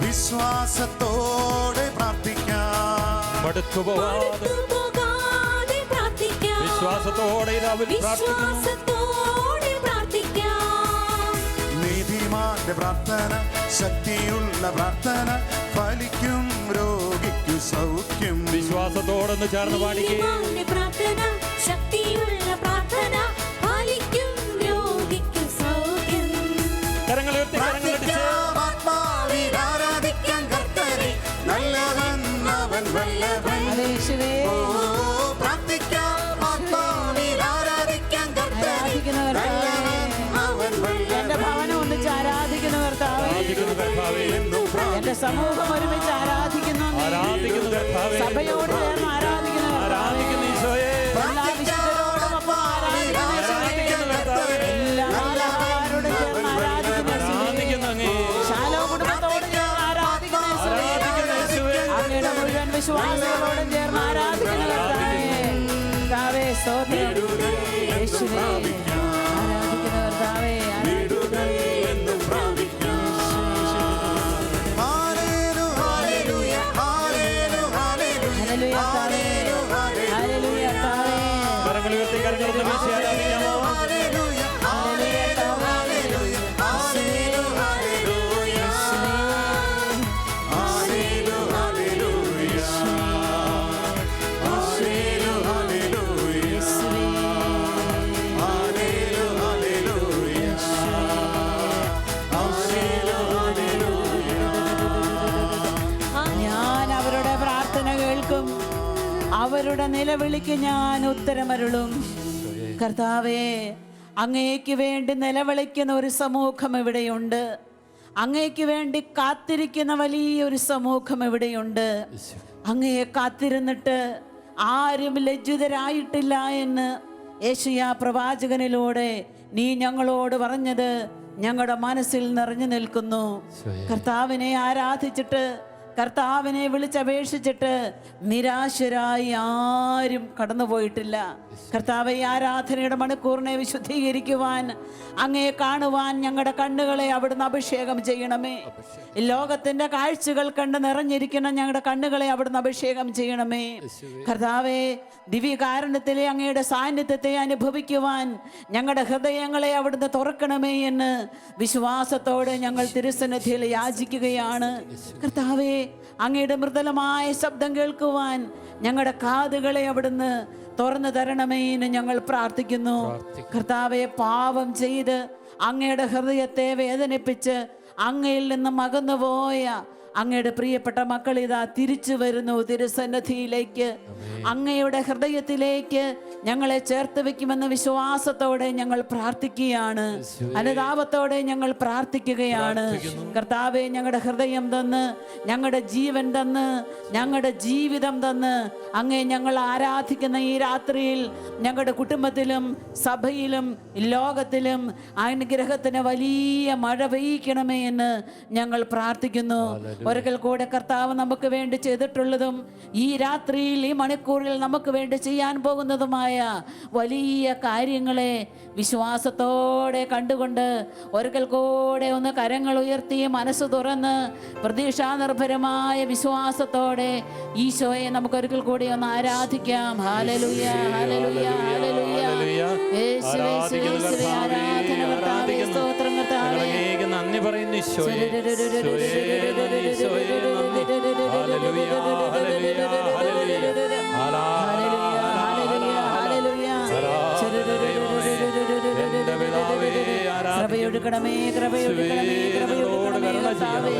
Speaker 2: വിശ്വാസത്തോടെ പ്രാർത്ഥിക്കാം.
Speaker 1: മടുത്തു പോവാതെ
Speaker 3: പോകാതെ പ്രാർത്ഥിക്കാം,
Speaker 1: വിശ്വാസത്തോടെ രാവിലെ പ്രാർത്ഥിക്കുന്നു.
Speaker 3: വിശ്വാസത്തോടെ പ്രാർത്ഥിക്കാം.
Speaker 2: നീതിമാന്റെ പ്രാർത്ഥന, ശക്തിയുള്ള പ്രാർത്ഥന, ഫലിക്കും രോഗിക്കു സൗഖ്യം.
Speaker 1: വിശ്വാസത്തോടൊന്ന് ചേർന്ന് പാടിക്കേ.
Speaker 3: നീതിമാന്റെ പ്രാർത്ഥന, ശക്തിയുള്ള പ്രാർത്ഥന, ഫലിക്കും രോഗിക്കു സൗഖ്യം.
Speaker 1: കരങ്ങളുയർത്തി കരങ്ങളടിച്ച്
Speaker 2: പ്രാർത്ഥിക്കാം ആത്മാവിൽ ആരാധിക്കാം കർത്തനെ, നല്ലവൻ അവൻ വല്ലവൻ. ഓ, പ്രാർത്ഥിക്കാം ആത്മാവിൽ ആരാധിക്കാം കർത്തനെ, നല്ലവൻ അവൻ വല്ലവൻ.
Speaker 4: എന്റെ ഭവനം ഒന്നിച്ച് ആരാധിക്കുന്ന കർത്താവേ,
Speaker 1: ആരാധിക്കുന്നു കർത്താവേ,
Speaker 2: എന്നും
Speaker 4: എന്റെ സമൂഹം ഒരുമിച്ച് ആരാധിക്കുന്നു അങ്ങേ.
Speaker 1: ആരാധിക്കുന്നു കർത്താവേ,
Speaker 4: സഭയോട് ചേർന്ന് ആരാധിക്കുന്ന കർത്താവേ.
Speaker 1: ആരാധിക്കുന്നു ഈശോയെ,
Speaker 4: എല്ലാ വിശുദ്ധരോടുമൊപ്പം ആരാധിക്കുന്ന
Speaker 1: ആരാധിക്കുന്നു കർത്താവേ,
Speaker 4: എല്ലാ മാലാഖമാരോടും ചേർന്ന് ആരാധിക്കുന്ന
Speaker 1: ആരാധിക്കുന്നു അങ്ങേ,
Speaker 4: ശാലോ കുടുംബത്തോട് ചേർന്ന് ആരാധിക്കുന്ന
Speaker 1: ആരാധിക്കുന്നു യേശുവേ.
Speaker 4: അങ്ങയുടെ മുഴുവൻ വിശ്വാസികളോടും ചേർന്ന് ആരാധിക്കുന്ന കർത്താവേ. കർത്താവേ, സ്തോത്രം. യേശുവേ, ആരാധിക്കുന്ന കർത്താവേ,
Speaker 2: വിടുതൽ എന്നും പ്രാപിക്കാം. ഹല്ലേലൂയ, ഹല്ലേലൂയ, ഹല്ലേലൂയ,
Speaker 4: ഹല്ലേലൂയ കർത്താവേ. ഹല്ലേലൂയ കർത്താവേ.
Speaker 1: കരങ്ങളുയർത്തി കരങ്ങളൊന്ന് വീശി ആരാധിക്കാമോ?
Speaker 2: ഹല്ലേലൂയ, ഹല്ലേലൂയ, ഹല്ലേലൂയ, ഹല്ലേലൂയ, ഹല്ലേലൂയ, ഹല്ലേലൂയ,
Speaker 4: ഞാൻ അവരുടെ പ്രാർത്ഥന കേൾക്കും, അവരുടെ നിലവിളിക്ക് ഞാൻ ഉത്തരമരുളും. കർത്താവേ, അങ്ങേക്ക് വേണ്ടി നിലവിളിക്കുന്ന ഒരു സമൂഹം ഇവിടെയുണ്ട്. അങ്ങേക്ക് വേണ്ടി കാത്തിരിക്കുന്ന വലിയൊരു സമൂഹം ഇവിടെയുണ്ട്. അങ്ങയെ കാത്തിരുന്നിട്ട് ആരും ലജ്ജിതരായിട്ടില്ല എന്ന് യേശയ്യാ പ്രവാചകനിലൂടെ നീ ഞങ്ങളോട് പറഞ്ഞത് ഞങ്ങളുടെ മനസ്സിൽ നിറഞ്ഞു നിൽക്കുന്നു. കർത്താവിനെ ആരാധിച്ചിട്ട്, കർത്താവിനെ വിളിച്ചപേക്ഷിച്ചിട്ട് നിരാശരായി ആരും കടന്നുപോയിട്ടില്ല. കർത്താവെ, ഈ ആരാധനയുടെ മണിക്കൂറിനെ വിശുദ്ധീകരിക്കുവാൻ, അങ്ങയെ കാണുവാൻ ഞങ്ങളുടെ കണ്ണുകളെ അവിടുന്ന് അഭിഷേകം ചെയ്യണമേ. ഈ ലോകത്തിന്റെ കാഴ്ചകൾ കണ്ട് നിറഞ്ഞിരിക്കുന്ന ഞങ്ങളുടെ കണ്ണുകളെ അവിടുന്ന് അഭിഷേകം ചെയ്യണമേ. കർത്താവെ, ദിവ്യകാരുണ്യത്തിലെ അങ്ങയുടെ സാന്നിധ്യത്തെ അനുഭവിക്കുവാൻ ഞങ്ങളുടെ ഹൃദയങ്ങളെ അവിടുന്ന് തുറക്കണമേ എന്ന് വിശ്വാസത്തോടെ ഞങ്ങൾ തിരുസന്നിധിയിൽ യാചിക്കുകയാണ്. കർത്താവെ, അങ്ങയുടെ മൃദുലമായ ശബ്ദം കേൾക്കുവാൻ ഞങ്ങളുടെ കാതുകളെ അവിടുന്ന് തുറന്നു തരണമേ എന്ന് ഞങ്ങൾ പ്രാർത്ഥിക്കുന്നു. കർത്താവെ, പാപം ചെയ്ത് അങ്ങയുടെ ഹൃദയത്തെ വേദനിപ്പിച്ച് അങ്ങയിൽ നിന്നും അകന്നുപോയ അങ്ങയുടെ പ്രിയപ്പെട്ട മക്കൾ ഇതാ തിരിച്ചു വരുന്നു തിരുസന്നിധിയിലേക്ക്. അങ്ങയുടെ ഹൃദയത്തിലേക്ക് ഞങ്ങളെ ചേർത്ത് വെക്കുമെന്ന വിശ്വാസത്തോടെ ഞങ്ങൾ പ്രാർത്ഥിക്കുകയാണ്. അനുതാപത്തോടെ ഞങ്ങൾ പ്രാർത്ഥിക്കുകയാണ്. കർത്താവെ, ഞങ്ങളുടെ ഹൃദയം തന്ന്, ഞങ്ങളുടെ ജീവൻ തന്ന്, ഞങ്ങളുടെ ജീവിതം തന്ന് അങ്ങേ ഞങ്ങൾ ആരാധിക്കുന്ന ഈ രാത്രിയിൽ ഞങ്ങളുടെ കുടുംബത്തിലും സഭയിലും ലോകത്തിലും അനുഗ്രഹത്തിന് വലിയ മഴ പെയ്യിക്കണമേ എന്ന് ഞങ്ങൾ പ്രാർത്ഥിക്കുന്നു. ഒരിക്കൽ കൂടെ കർത്താവ് നമുക്ക് വേണ്ടി ചെയ്തിട്ടുള്ളതും ഈ രാത്രിയിൽ ഈ മണിക്കൂറിൽ നമുക്ക് വേണ്ടി ചെയ്യാൻ പോകുന്നതുമായ വലിയ കാര്യങ്ങളെ വിശ്വാസത്തോടെ കണ്ടുകൊണ്ട് ഒരിക്കൽ കൂടെ ഒന്ന് കരങ്ങൾ ഉയർത്തി മനസ്സ് തുറന്ന് പ്രതീക്ഷാനിർഭരമായ വിശ്വാസത്തോടെ ഈശോയെ നമുക്ക് ഒരിക്കൽ കൂടി ഒന്ന് ആരാധിക്കാം. ഹല്ലേലൂയ, ഹല്ലേലൂയ, ഹല്ലേലൂയ. യേശുവേ, യേശുവേ, ആരാധന കർത്താവേ, സ്തോത്രം കർത്താവേ.
Speaker 1: നന്ദി പറയുന്നു ഈശോയെ.
Speaker 4: കൃപയൊടുക്കണമേ, കൃപയൊടുക്കണമേ, കൃപയൊടുക്കണമേ കർത്താവേ.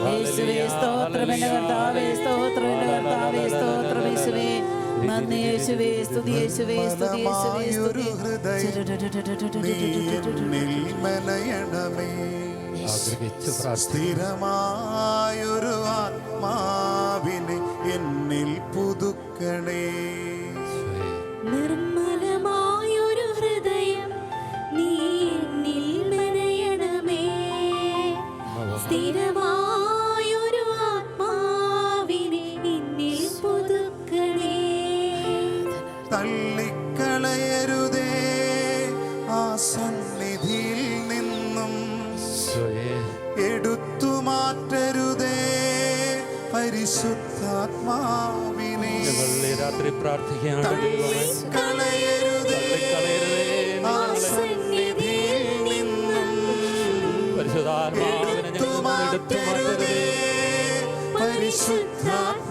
Speaker 4: യേശുവേ, സ്തോത്രം എന്റെ കർത്താവേ, സ്തോത്രം എന്റെ കർത്താവേ, സ്തോത്രം യേശുവേ. നന്ദി യേശുവേ, സ്തുതി യേശുവേ, സ്തുതി യേശുവേ, സ്തുതി.
Speaker 2: സ്ഥിരമായൊരു ആത്മാവിനെ എന്നിൽ പുതുക്കണേ.
Speaker 3: നിർമ്മലമായൊരു ഹൃദയം നീ എന്നിൽ മെനയണമേ. സ്ഥിരമായൊരു ആത്മാവിനെ എന്നിൽ പുതുക്കണേ.
Speaker 2: തള്ളിക്കളയരുതേ ആ സന്നിധിയിൽ നിന്നും, എടുത്തു മാറ്റരുതേ പരിശുദ്ധാത്മാവിനെ.
Speaker 1: രാത്രി പ്രാർത്ഥിക്കുകയാണ്.
Speaker 2: തള്ളിക്കളയരുതേ ആ സന്നിധിയിൽ നിന്നും, എടുത്തു മാറ്റരുതേ പരിശുദ്ധാത്മാവിനെ.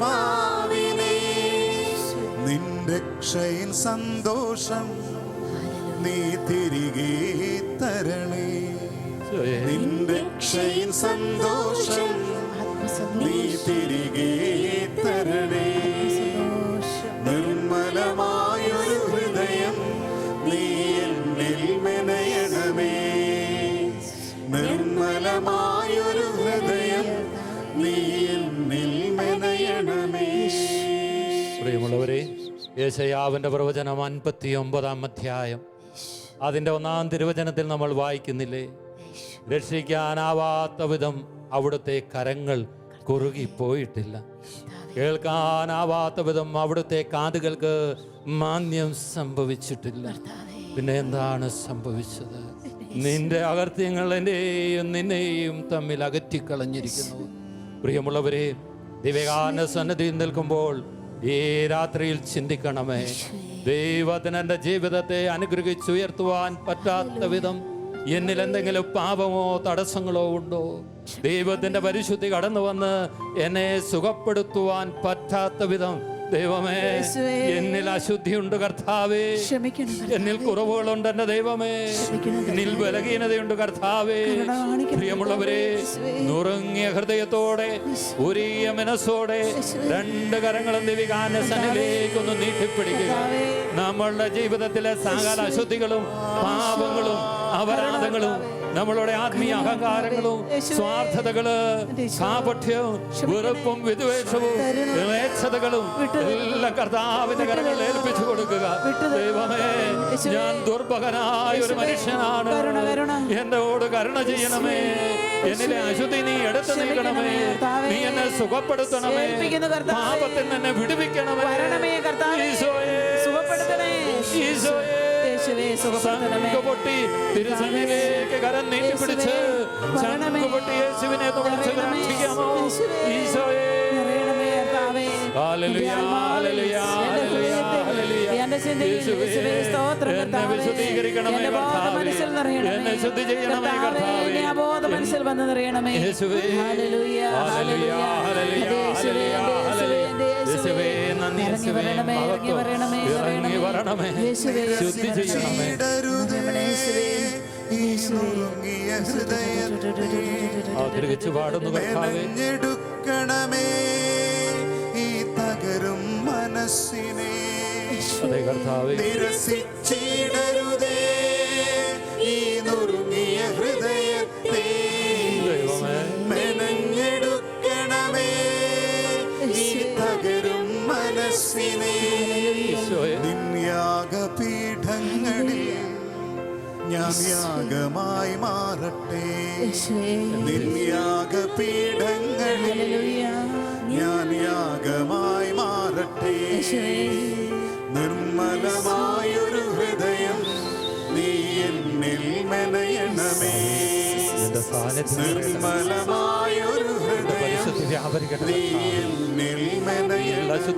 Speaker 2: നിന്റെ രക്ഷയിൻ സന്തോഷം നീ തിരികെ തരണേ. നിന്റെ രക്ഷയിൻ സന്തോഷം നീ തിരികെ തരണേ. നിർമ്മലമായൊരു ഹൃദയം നീ എന്നിൽ മെനയണമേ. നിർമ്മലമായൊരു ഹൃദയം നീ എന്നിൽ മെനയണമേ.
Speaker 1: പ്രിയമുള്ളവരെ, യെശയ്യാവിന്റെ പ്രവചനം 59-ാം അധ്യായം അതിൻ്റെ 1-ാം തിരുവചനത്തിൽ നമ്മൾ വായിക്കുന്നില്ലേ? രക്ഷിക്കാനാവാത്ത വിധം അവിടുത്തെ കരങ്ങൾ കുറുകിപ്പോയിട്ടില്ല, കേൾക്കാനാവാത്ത വിധം അവിടുത്തെ കാതുകൾക്ക് മാന്യം സംഭവിച്ചിട്ടില്ല. പിന്നെ എന്താണ് സംഭവിച്ചത്? നിന്റെ അകൃത്യങ്ങൾ എന്നെയും നിന്നെയും തമ്മിൽ അകറ്റിക്കളഞ്ഞിരിക്കുന്നു. പ്രിയമുള്ളവരെ, ദിവ്യകാരുണ്യ സന്നിധിയിൽ നിൽക്കുമ്പോൾ ഈ രാത്രിയിൽ ചിന്തിക്കണമേ, ദൈവത്തിന് എൻ്റെ ജീവിതത്തെ അനുഗ്രഹിച്ചുയർത്തുവാൻ പറ്റാത്ത വിധം എന്നിൽ എന്തെങ്കിലും പാപമോ തടസ്സങ്ങളോ ഉണ്ടോ? ദൈവത്തിന്റെ പരിശുദ്ധി കടന്നു വന്ന് എന്നെ സുഖപ്പെടുത്തുവാൻ പറ്റാത്ത വിധം ദൈവമേ എന്നിൽ അശുദ്ധിയുണ്ട് കർത്താവേ, എന്നിൽ കുറവുകളുണ്ട് എൻ്റെ ദൈവമേ, എന്നിൽ ബലഹീനതയുണ്ട് കർത്താവേ. പ്രിയമുള്ളവരെ, നുറുങ്ങിയ ഹൃദയത്തോടെ ഉരിയ മനസ്സോടെ രണ്ട് കരങ്ങളും ദിവ്യകാരുണ്യ സന്നിധിയിലേക്കൊന്ന് നീട്ടിപ്പിടിക്കുക. നമ്മളുടെ ജീവിതത്തിലെ സകല അശുദ്ധികളും പാപങ്ങളും അപരാധങ്ങളും നമ്മളുടെ ആത്മീയ അഹങ്കാരങ്ങളും സ്വാർത്ഥതകള്, കാപഠ്യവും വെറുപ്പും വിദ്വേഷവും മ്ലേച്ഛതകളും എല്ലാം കർത്താവിന്റെ കരങ്ങളിൽ ഏൽപ്പിച്ചു കൊടുക്കുക. ദൈവമേ, ഞാൻ ദുർഭകനായ ഒരു മനുഷ്യനാണ്, എന്നോട് കരുണ ചെയ്യണമേ. എന്നിലെ അശുദ്ധി നീ എടുത്തു നീക്കണമേ. നീ എന്നെ സുഖപ്പെടുത്തണമേ. പാപത്തിൽ എന്നെ വിടുവിക്കണമേ. ഈശോയേ, ഈശോയേ, പൊട്ടി തിരുസന്നിധിയിലേക്ക് കരം നീട്ടിപ്പിടിച്ച് പൊട്ടി യേശുവിനെ വിളിച്ച് പ്രാർത്ഥിക്കാമോ? ഈശോയേ, ഹല്ലേലൂയ, ഹല്ലേലൂയ, ഹല്ലേലൂയ, ഹല്ലേലൂയ. എന്നെ വിശുദ്ധീകരിക്കണമേ കർത്താവേ, എന്നെ ശുദ്ധി ചെയ്യണമേ കർത്താവേ.
Speaker 4: മനസ്സിൽ വന്ന് നിറയണമേ.
Speaker 1: യേശുവേ, ഹല്ലേലൂയ, ഹല്ലേലൂയ, ഹല്ലേലൂയ, ഹല്ലേലൂയ. യേശുവേ, നന്ദി. യേശുവേ, മഹത്വം. ഇറങ്ങി വരണമേ, ശുദ്ധി ചെയ്യണമേ. ആഗ്രഹിച്ചു പാടുന്നു കർത്താവേ.
Speaker 2: മെനഞ്ഞെടുക്കണമേ ഈ തകരും മനസ്സിനെ.
Speaker 1: അതെ കർത്താവേ.
Speaker 2: നിരസിച്ചിടരുതേ ഈ നുറുങ്ങിയ ഹൃദയത്തെ. മെനഞ്ഞെടുക്കണമേ ഈ തകരും മനസ്സിനെ. നിന്യാഗപീഠങ്ങളിൽ ഞാൻ യാഗമായി മാറട്ടെ. നിന്യാഗപീഠങ്ങളിൽ ഞാൻ യാഗമായി മാറട്ടെ. നിർമ്മലമായൊരു ഹൃദയം നീ എന്നിൽ മെനയണമേ. നിർമ്മലമായൊരു ഹൃദയം നീ എന്നിൽ മെനയണമേ.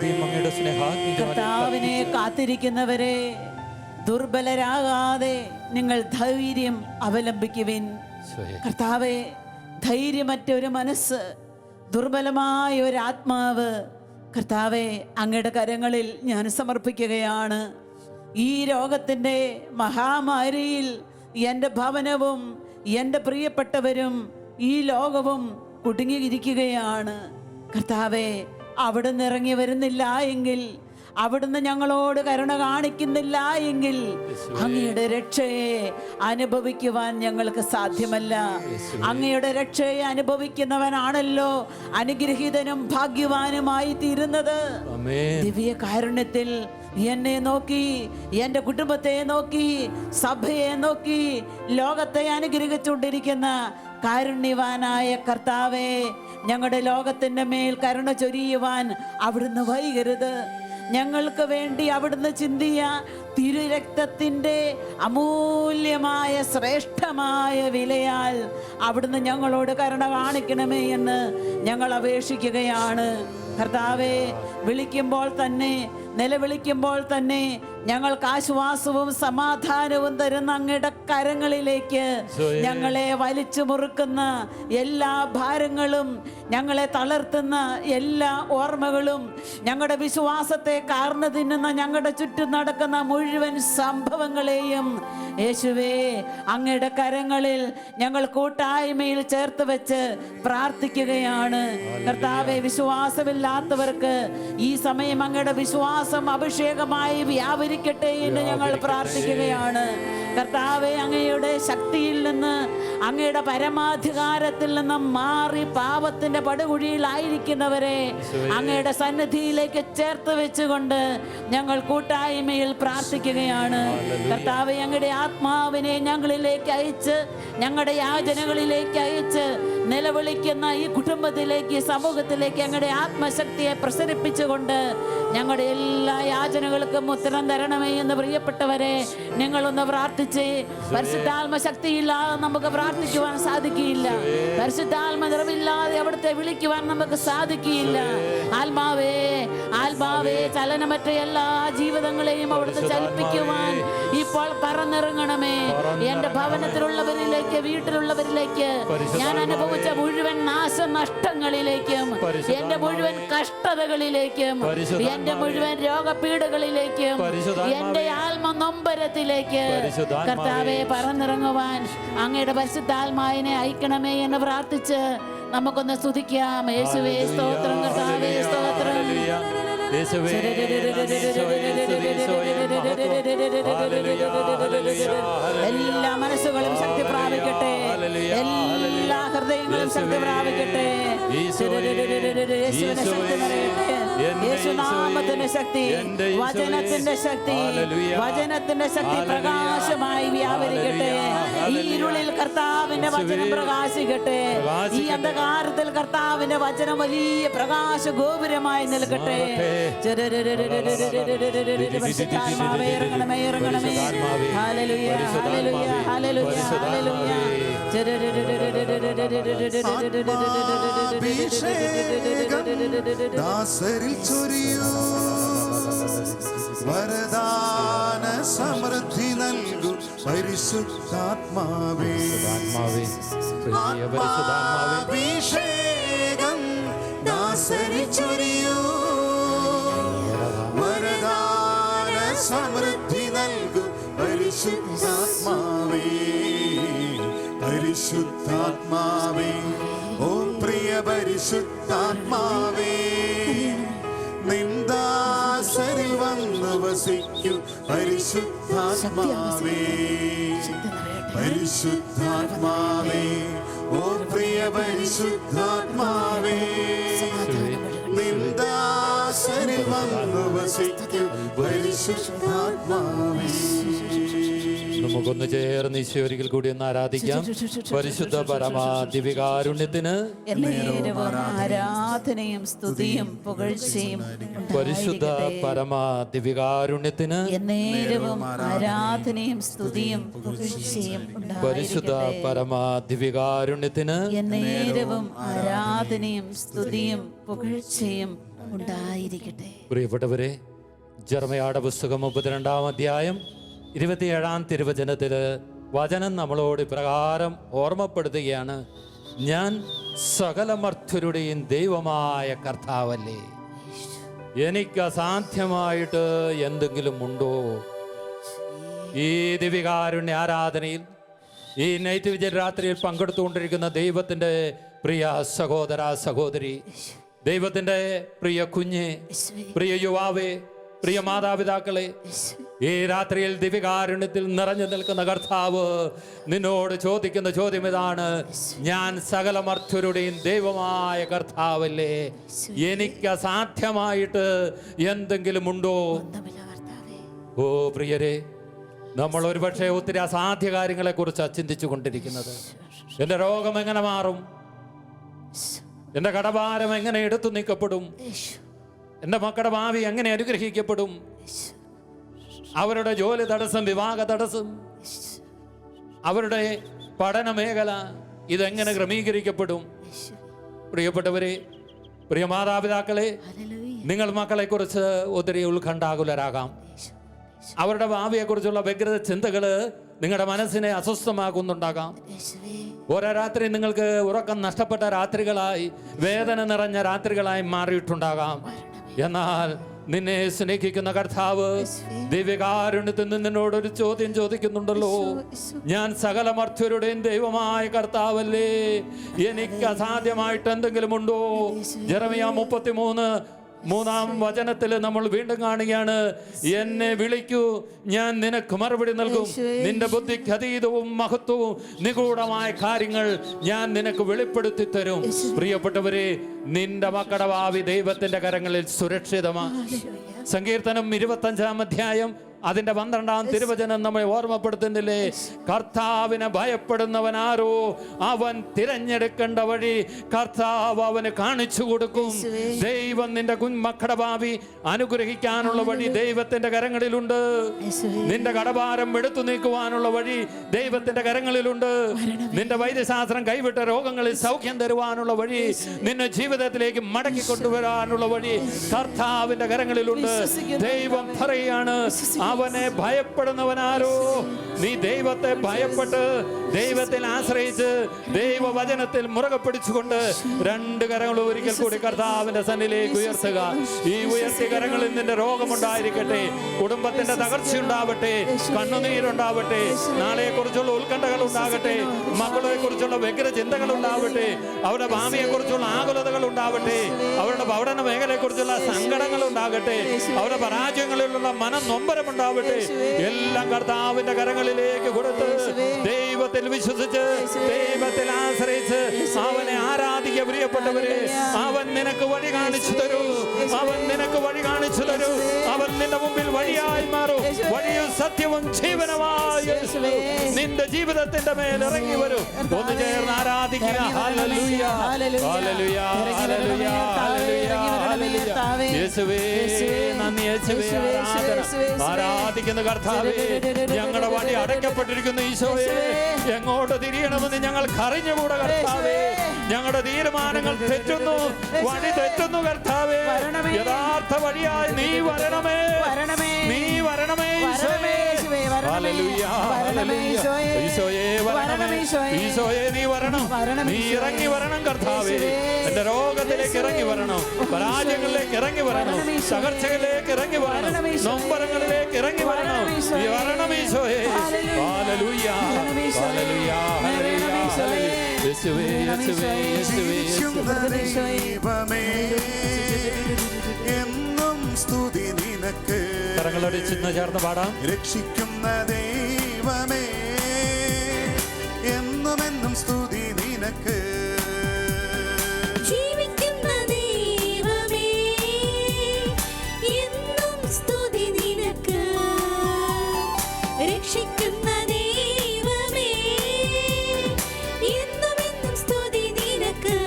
Speaker 4: കർത്താവിനെ കാത്തിരിക്കുന്നവരെ, ദുർബലരാകാതെ നിങ്ങൾ ധൈര്യം അവലംബിക്കുവിൻ. കർത്താവെ, ധൈര്യമറ്റ ഒരു മനസ്സ്, ദുർബലമായ ഒരു ആത്മാവ് കർത്താവെ അങ്ങയുടെ കരങ്ങളിൽ ഞാൻ സമർപ്പിക്കുകയാണ്. ഈ രോഗത്തിൻ്റെ മഹാമാരിയിൽ എൻ്റെ ഭവനവും എൻ്റെ പ്രിയപ്പെട്ടവരും ഈ ലോകവും കുടുങ്ങിയിരിക്കുകയാണ്. കർത്താവെ, അവിടുന്ന് ഇറങ്ങി വരുന്നില്ല എങ്കിൽ, അവിടുന്ന് ഞങ്ങളോട് കരുണ കാണിക്കുന്നില്ല എങ്കിൽ അങ്ങയുടെ രക്ഷയെ അനുഭവിക്കുവാൻ ഞങ്ങൾക്ക് സാധ്യമല്ല. അങ്ങയുടെ രക്ഷയെ അനുഭവിക്കുന്നവനാണല്ലോ അനുഗ്രഹീതനും ഭാഗ്യവാനുമായി തീരുന്നത്. ദിവ്യ കാരുണ്യത്തിൽ എന്നെ നോക്കി, എൻ്റെ കുടുംബത്തെ നോക്കി, സഭയെ നോക്കി, ലോകത്തെ അനുഗ്രഹിച്ചുകൊണ്ടിരിക്കുന്ന കാരുണ്യവാനായ കർത്താവേ, ഞങ്ങളുടെ ലോകത്തിൻ്റെ മേൽ കരുണ ചൊരിയുവാൻ അവിടുന്ന് വൈകരുത്. ഞങ്ങൾക്ക് വേണ്ടി അവിടുന്ന് ചിന്തിയ തിരുരക്തത്തിൻ്റെ അമൂല്യമായ ശ്രേഷ്ഠമായ വിലയാൽ അവിടുന്ന് ഞങ്ങളോട് കരുണ കാണിക്കണമേ എന്ന് ഞങ്ങൾ അപേക്ഷിക്കുകയാണ്. കർത്താവെ, വിളിക്കുമ്പോൾ തന്നെ, നിലവിളിക്കുമ്പോൾ തന്നെ ഞങ്ങൾക്ക് ആശ്വാസവും സമാധാനവും തരുന്ന അങ്ങയുടെ കരങ്ങളിലേക്ക് ഞങ്ങളെ വലിച്ചു മുറുക്കുന്ന എല്ലാ ഭാരങ്ങളും, ഞങ്ങളെ തളർത്തുന്ന എല്ലാ ഓർമ്മകളും, ഞങ്ങളുടെ വിശ്വാസത്തെ കാർന്നു തിന്നുന്ന ഞങ്ങളുടെ ചുറ്റും നടക്കുന്ന മുഴുവൻ സംഭവങ്ങളെയും യേശുവേ അങ്ങയുടെ കരങ്ങളിൽ ഞങ്ങൾ കൂട്ടായ്മയിൽ ചേർത്ത് വെച്ച് പ്രാർത്ഥിക്കുകയാണ്. കർത്താവെ, വിശ്വാസമില്ലാത്തവർക്ക് ഈ സമയം അങ്ങയുടെ വിശ്വാസം അഭിഷേകമായി വ്യാപരിക്കട്ടെ എന്ന് ഞങ്ങൾ പ്രാർത്ഥിക്കുകയാണ്. കർത്താവെ, അങ്ങയുടെ ശക്തിയിൽ നിന്ന്, അങ്ങയുടെ പരമാധികാരത്തിൽ നിന്ന് മാറി പാപത്തിന്റെ പടുകുഴിയിലായിരിക്കുന്നവരെ അങ്ങയുടെ സന്നിധിയിലേക്ക് ചേർത്ത് വെച്ചുകൊണ്ട് ഞങ്ങൾ കൂട്ടായ്മയിൽ പ്രാർത്ഥിക്കുകയാണ്. കർത്താവെ, അങ്ങയുടെ ആത്മാവിനെ ഞങ്ങളിലേക്ക് അയച്ച്, ഞങ്ങളുടെ യാചനകളിലേക്ക് അയച്ച് നിലവിളിക്കുന്ന ഈ കുടുംബത്തിലേക്ക്, സമൂഹത്തിലേക്ക് അങ്ങയുടെ ആത്മശക്തിയെ പ്രസരിപ്പിച്ചുകൊണ്ട് ഞങ്ങളുടെ എല്ലാ യാചനകൾക്കും ഉത്തരം തരണമേ എന്ന് പ്രിയപ്പെട്ടവരെ നിങ്ങളൊന്ന് പ്രാർത്ഥിച്ച്. പരിശുദ്ധാത്മ ശക്തിയില്ലാതെ നമുക്ക് പ്രാർത്ഥിക്കുവാൻ സാധിക്കില്ല. പരിശുദ്ധാത്മ നിറവില്ലാതെ അവിടുത്തെ വിളിക്കുവാൻ നമുക്ക് സാധിക്കില്ല. ആത്മാവേ, ആത്മാവേ, ചലനമറ്റ എല്ലാ ജീവിതങ്ങളെയും അവിടുത്തെ ചലിപ്പിക്കുവാൻ ഇപ്പോൾ പറന്നിറങ്ങണമേ. എൻ്റെ ഭവനത്തിലുള്ളവരിലേക്ക്, വീട്ടിലുള്ളവരിലേക്ക്, ഞാൻ അനുഭവിച്ച മുഴുവൻ നാശനഷ്ടങ്ങളിലേക്കും, എൻ്റെ മുഴുവൻ കഷ്ടതകളിലേക്കും, എൻ്റെ മുഴുവൻ രോഗപീഠകളിലേക്കും, എൻ്റെ ആത്മ നൊമ്പരത്തിലേക്ക് കർത്താവെ പറന്നിറങ്ങുവാൻ അങ്ങയുടെ പരിശുദ്ധാത്മാവിനെ അയക്കണമേ എന്ന് പ്രാർത്ഥിച്ച് നമുക്കൊന്ന് സ്തുതിക്കാം. യേശുവേ സ്തോത്രം, കർത്താവേ സ്തോത്രം. എല്ലാ മനസ്സുകളും ശക്തി പ്രാപിക്കട്ടെ. എല്ലാ ഹൃദയങ്ങളും ശക്തി പ്രാപിക്കട്ടെ. യേശുവിന്റെ ശക്തി നിറയട്ടെ. യേശുനാമത്തിന്റെ ശക്തി, വചനത്തിന്റെ ശക്തി, വചനത്തിന്റെ ശക്തി പ്രകാശമായി വ്യാപരിക്കട്ടെ. ഈ ഇരുളിൽ കർത്താവിന്റെ വചനം പ്രകാശിക്കട്ടെ. ഈ അന്ധകാരത്തിൽ കർത്താവിന്റെ വചനം വലിയ പ്രകാശ ഗോപുരമായി നിൽക്കട്ടെ. പരിശുദ്ധാത്മാവേ ഇറങ്ങണമേ, ഇറങ്ങണമേ. ഹല്ലേലൂയ, ഹല്ലേലൂയ, ഹല്ലേലൂയ, ഹല്ലേലൂയ.
Speaker 2: ദാസരിൽ ചൊരിയൂ, വരദാന സമൃദ്ധി നൽകൂ പരിശുദ്ധാത്മാവേ. അഭിഷേകം ദാസരിൽ ചൊരിയൂ, വരദാന സമൃദ്ധി നൽകൂ പരിശുദ്ധാത്മാവേ. പരിശുദ്ധാത്മാവേ, ഓ പ്രിയ പരിശുദ്ധാത്മാവേ, നിന്ദാസരിൽ വന്നു വസിക്കൂ പരിശുദ്ധാത്മാവേ. പരിശുദ്ധാത്മാവേ, ഓ പ്രിയ പരിശുദ്ധാത്മാവേ, നിന്ദാസരിൽ വന്നു വസിക്കൂ പരിശുദ്ധാത്മാവേ.
Speaker 1: നമുക്കൊന്ന് ചേർന്ന് ഈശോ ഒരിക്കൽ കൂടി ഒന്ന് ആരാധിക്കാം. പരിശുദ്ധ പരമാദിവികാരുണ്യത്തിന്
Speaker 4: ആരാധനയും സ്തുതിയും പുകഴ്ചയും
Speaker 1: പരിശുദ്ധ പരമാദിവികാരുണ്യത്തിന്
Speaker 4: എന്നേരവും ആരാധനയും സ്തുതിയും പുകഴ്ചയും
Speaker 1: പരിശുദ്ധ പരമാദിവികാരുണ്യത്തിന്
Speaker 4: എന്നേരവും ആരാധനയും സ്തുതിയും പുകഴ്ചയും ഉണ്ടായിരിക്കട്ടെ.
Speaker 1: പ്രിയപ്പെട്ടവരെ, ജെറമ്യായുടെ പുസ്തകം 32-ാം അധ്യായം 27-ാം തിരുവചനത്തില് വചനം നമ്മളോട് ഇപ്രകാരം ഓർമ്മപ്പെടുത്തുകയാണ്: ഞാൻ സകലമർത്യരുടെയും ദൈവമായ കർത്താവല്ലേ, എനിക്ക് അസാധ്യമായിട്ട് എന്തെങ്കിലും ഉണ്ടോ? ഈ ദിവികാരുണ്യ ആരാധനയിൽ, ഈ നൈറ്റ് വിജയ രാത്രിയിൽ പങ്കെടുത്തുകൊണ്ടിരിക്കുന്ന ദൈവത്തിൻ്റെ പ്രിയ സഹോദര സഹോദരി, ദൈവത്തിൻ്റെ പ്രിയ കുഞ്ഞ്, പ്രിയ യുവാവേ, പ്രിയ മാതാപിതാക്കളെ, ഈ രാത്രിയിൽ ദിവികാരുണ്യത്തിൽ നിറഞ്ഞു നിൽക്കുന്ന കർത്താവ് നിന്നോട് ചോദിക്കുന്ന ചോദ്യം ഇതാണ്: ഞാൻ സകലമർത്യരുടെയും ദൈവമായ കർത്താവല്ലേ, എനിക്ക് അസാധ്യമായിട്ട് എന്തെങ്കിലും ഉണ്ടോ? ഓ പ്രിയരെ, നമ്മൾ ഒരുപക്ഷെ ഒത്തിരി അസാധ്യ കാര്യങ്ങളെ കുറിച്ച് ചിന്തിച്ചു കൊണ്ടിരിക്കുന്നത്. എൻ്റെ രോഗം എങ്ങനെ മാറും? എൻ്റെ കടഭാരം എങ്ങനെ എടുത്തു നീക്കപ്പെടും? എൻ്റെ മക്കളുടെ ഭാവി എങ്ങനെ അനുഗ്രഹിക്കപ്പെടും? അവരുടെ ജോലി തടസ്സം, വിവാഹ തടസ്സം, അവരുടെ പഠന മേഖല ഇതെങ്ങനെ ക്രമീകരിക്കപ്പെടും? പ്രിയപ്പെട്ടവരെ, പ്രിയ മാതാപിതാക്കളെ, നിങ്ങൾ മക്കളെ കുറിച്ച് ഒത്തിരി ഉത്കണ്ഠാകുലരാകാം. അവരുടെ ഭാവിയെക്കുറിച്ചുള്ള വ്യഗ്രത ചിന്തകൾ നിങ്ങളുടെ മനസ്സിനെ അസ്വസ്ഥമാക്കുന്നുണ്ടാകാം. ഓരോ രാത്രി നിങ്ങൾക്ക് ഉറക്കം നഷ്ടപ്പെട്ട രാത്രികളായി, വേദന നിറഞ്ഞ രാത്രികളായി മാറിയിട്ടുണ്ടാകാം. എന്നാൽ നിന്നെ സ്നേഹിക്കുന്ന കർത്താവ് ദിവ്യകാരുണ്യത്തിൽ നിന്നോടൊരു ചോദ്യം ചോദിക്കുന്നുണ്ടല്ലോ: ഞാൻ സകലമർത്യരുടെയും ദൈവമായ കർത്താവല്ലേ, എനിക്ക് അസാധ്യമായിട്ട് എന്തെങ്കിലും ഉണ്ടോ? ജെറമ്യാ 33:3 വചനത്തിൽ നമ്മൾ വീണ്ടും കാണുകയാണ്: എന്നെ വിളിക്കൂ, ഞാൻ നിനക്ക് മറുപടി നൽകും. നിന്റെ ബുദ്ധിക്ക് അതീതവും മഹത്വവും നിഗൂഢമായ കാര്യങ്ങൾ ഞാൻ നിനക്ക് വെളിപ്പെടുത്തി തരും. പ്രിയപ്പെട്ടവരെ, നിന്റെ മക്കളുടെ ഭാവി ദൈവത്തിന്റെ കരങ്ങളിൽ സുരക്ഷിതമാണ്. സങ്കീർത്തനം 25-ാം അധ്യായം അതിന്റെ 12-ാം തിരുവചനം നമ്മെ ഓർമ്മപ്പെടുത്തുന്നില്ലേ? കർത്താവിനെ ഭയപ്പെടുന്നവൻ ആരോ അവൻ തിരഞ്ഞെടുക്കേണ്ട വഴി കർത്താവ് അവന് കാണിച്ചു കൊടുക്കും. ദൈവം നിന്റെ കുഞ്ഞുമക്കളുടെ ഭാവി അനുഗ്രഹിക്കാനുള്ള വഴി ദൈവത്തിന്റെ കരങ്ങളിലുണ്ട്. നിന്റെ കടഭാരം എടുത്തു നീക്കുവാനുള്ള വഴി ദൈവത്തിന്റെ കരങ്ങളിലുണ്ട്. നിന്റെ വൈദ്യശാസ്ത്രം കൈവിട്ട രോഗങ്ങളിൽ സൗഖ്യം തരുവാനുള്ള വഴി, നിന്നെ ജീവിതത്തിലേക്ക് മടക്കി കൊണ്ടുവരാനുള്ള വഴി കർത്താവിന്റെ കരങ്ങളിലുണ്ട്. ദൈവം പറയുകയാണ്: അവനെ ഭയപ്പെടുന്നവനാരോ? നീ ദൈവത്തെ ഭയപ്പെട്ട്, ദൈവത്തിൽ ആശ്രയിച്ച്, ദൈവവചനത്തിൽ മുറുകെ പിടിച്ചുകൊണ്ട് 2 കരങ്ങൾ ഒരിക്കൽ കൂടി കർത്താവിന്റെ സന്നിധിയിലേക്ക് ഉയർത്തുക. ഈ ഉയർത്തിയ കരങ്ങളിൽ നിന്റെ രോഗമുണ്ടായിരിക്കട്ടെ, കുടുംബത്തിന്റെ തകർച്ചയുണ്ടാവട്ടെ, കണ്ണുനീരുണ്ടാവട്ടെ, നാളെയെ കുറിച്ചുള്ള ഉത്കണ്ഠകൾ ഉണ്ടാകട്ടെ, മക്കളെ കുറിച്ചുള്ള വ്യഗ്ര ചിന്തകൾ ഉണ്ടാവട്ടെ, അവരുടെ ഭാവിയെ കുറിച്ചുള്ള ആകുലതകൾ ഉണ്ടാവട്ടെ, അവരുടെ പഠന മേഖലയെ കുറിച്ചുള്ള സങ്കടങ്ങൾ ഉണ്ടാകട്ടെ, അവരുടെ പരാജയങ്ങളിലുള്ള മനംനൊമ്പരം ഉണ്ടാവട്ടെ, എല്ലാം കർത്താവിന്റെ കരങ്ങളിലേക്ക് കൊടുത്ത് ദൈവ ദൈവത്തിൽ വിശ്വസിച്ച് ദൈവത്തിൽ ആശ്രയിച്ച് അവനെ ആരാധിക്കുക പ്രിയപ്പെട്ടവരെ. അവൻ നിനക്ക് വഴി കാണിച്ചു തരൂ. അവൻ നിനക്ക് വഴി കാണിച്ചു തരൂ. അവൻ നിന്റെ മുമ്പിൽ വഴിയായി മാറും. വഴിയും സത്യവും ജീവനുമായി നിന്റെ ജീവിതത്തിന്റെ മേൽ ഇറങ്ങി വരും. ഒന്ന് ചേർന്ന് ആരാധിക്കുക. ഹല്ലേലൂയ, ഹല്ലേലൂയ, ഹല്ലേലൂയ, ഹല്ലേലൂയ, ഹല്ലേലൂയ. യേശുവേ നന്ദി, യേശുവേ ആരാധന. ആരാധിക്കുന്ന കർത്താവേ, ഞങ്ങളുടെ വഴി അടയ്ക്കപ്പെട്ടിരിക്കുന്നു ഈശോയെ. എങ്ങോട്ട് തിരിയണമെന്ന് ഞങ്ങൾക്ക് അറിഞ്ഞുകൂടാ കർത്താവേ. ഞങ്ങളുടെ തീരുമാനങ്ങൾ തെറ്റുന്നു, വഴി തെറ്റുന്നു കർത്താവേ. യഥാർത്ഥ വഴിയായി നീ വരണമേ, നീ വരണമേ ഈശോയെ. Hallelujah, hallelujah. ഈശോയെ വരണമേ, ഈശോയെ നീ വരണം. നീ ഇറങ്ങി വരണം കർത്താവേ. എന്റെ രോഗത്തിലേക്ക് ഇറങ്ങി വരണം, പരാജയങ്ങളിലേക്ക് ഇറങ്ങി വരണം, തകർച്ചകളിലേക്ക് ഇറങ്ങി വരണം, നൊമ്പരങ്ങളിലേക്ക് ഇറങ്ങി വരണം. നീ വരണം ഈശോയെ. ഹല്ലേലൂയ, ഹല്ലേലൂയ, ഹല്ലേലൂയ. യേശുവേ, യേശുവേ, യേശുവേ,
Speaker 2: ദൈവമേ എന്നും സ്തുതി നിനക്ക്.
Speaker 1: കരങ്ങളടിച്ചിന്ന് ചേർന്ന് പാടാം.
Speaker 2: രക്ഷിക്കുന്ന ദൈവമേ എന്നുമെന്നും സ്തുതി നിനക്ക്.
Speaker 3: ജീവിക്കുന്ന ദൈവമേ എന്നും സ്തുതി നിനക്ക്. രക്ഷിക്കുന്ന ദൈവമേ എന്നുമെന്നും സ്തുതി നിനക്ക്.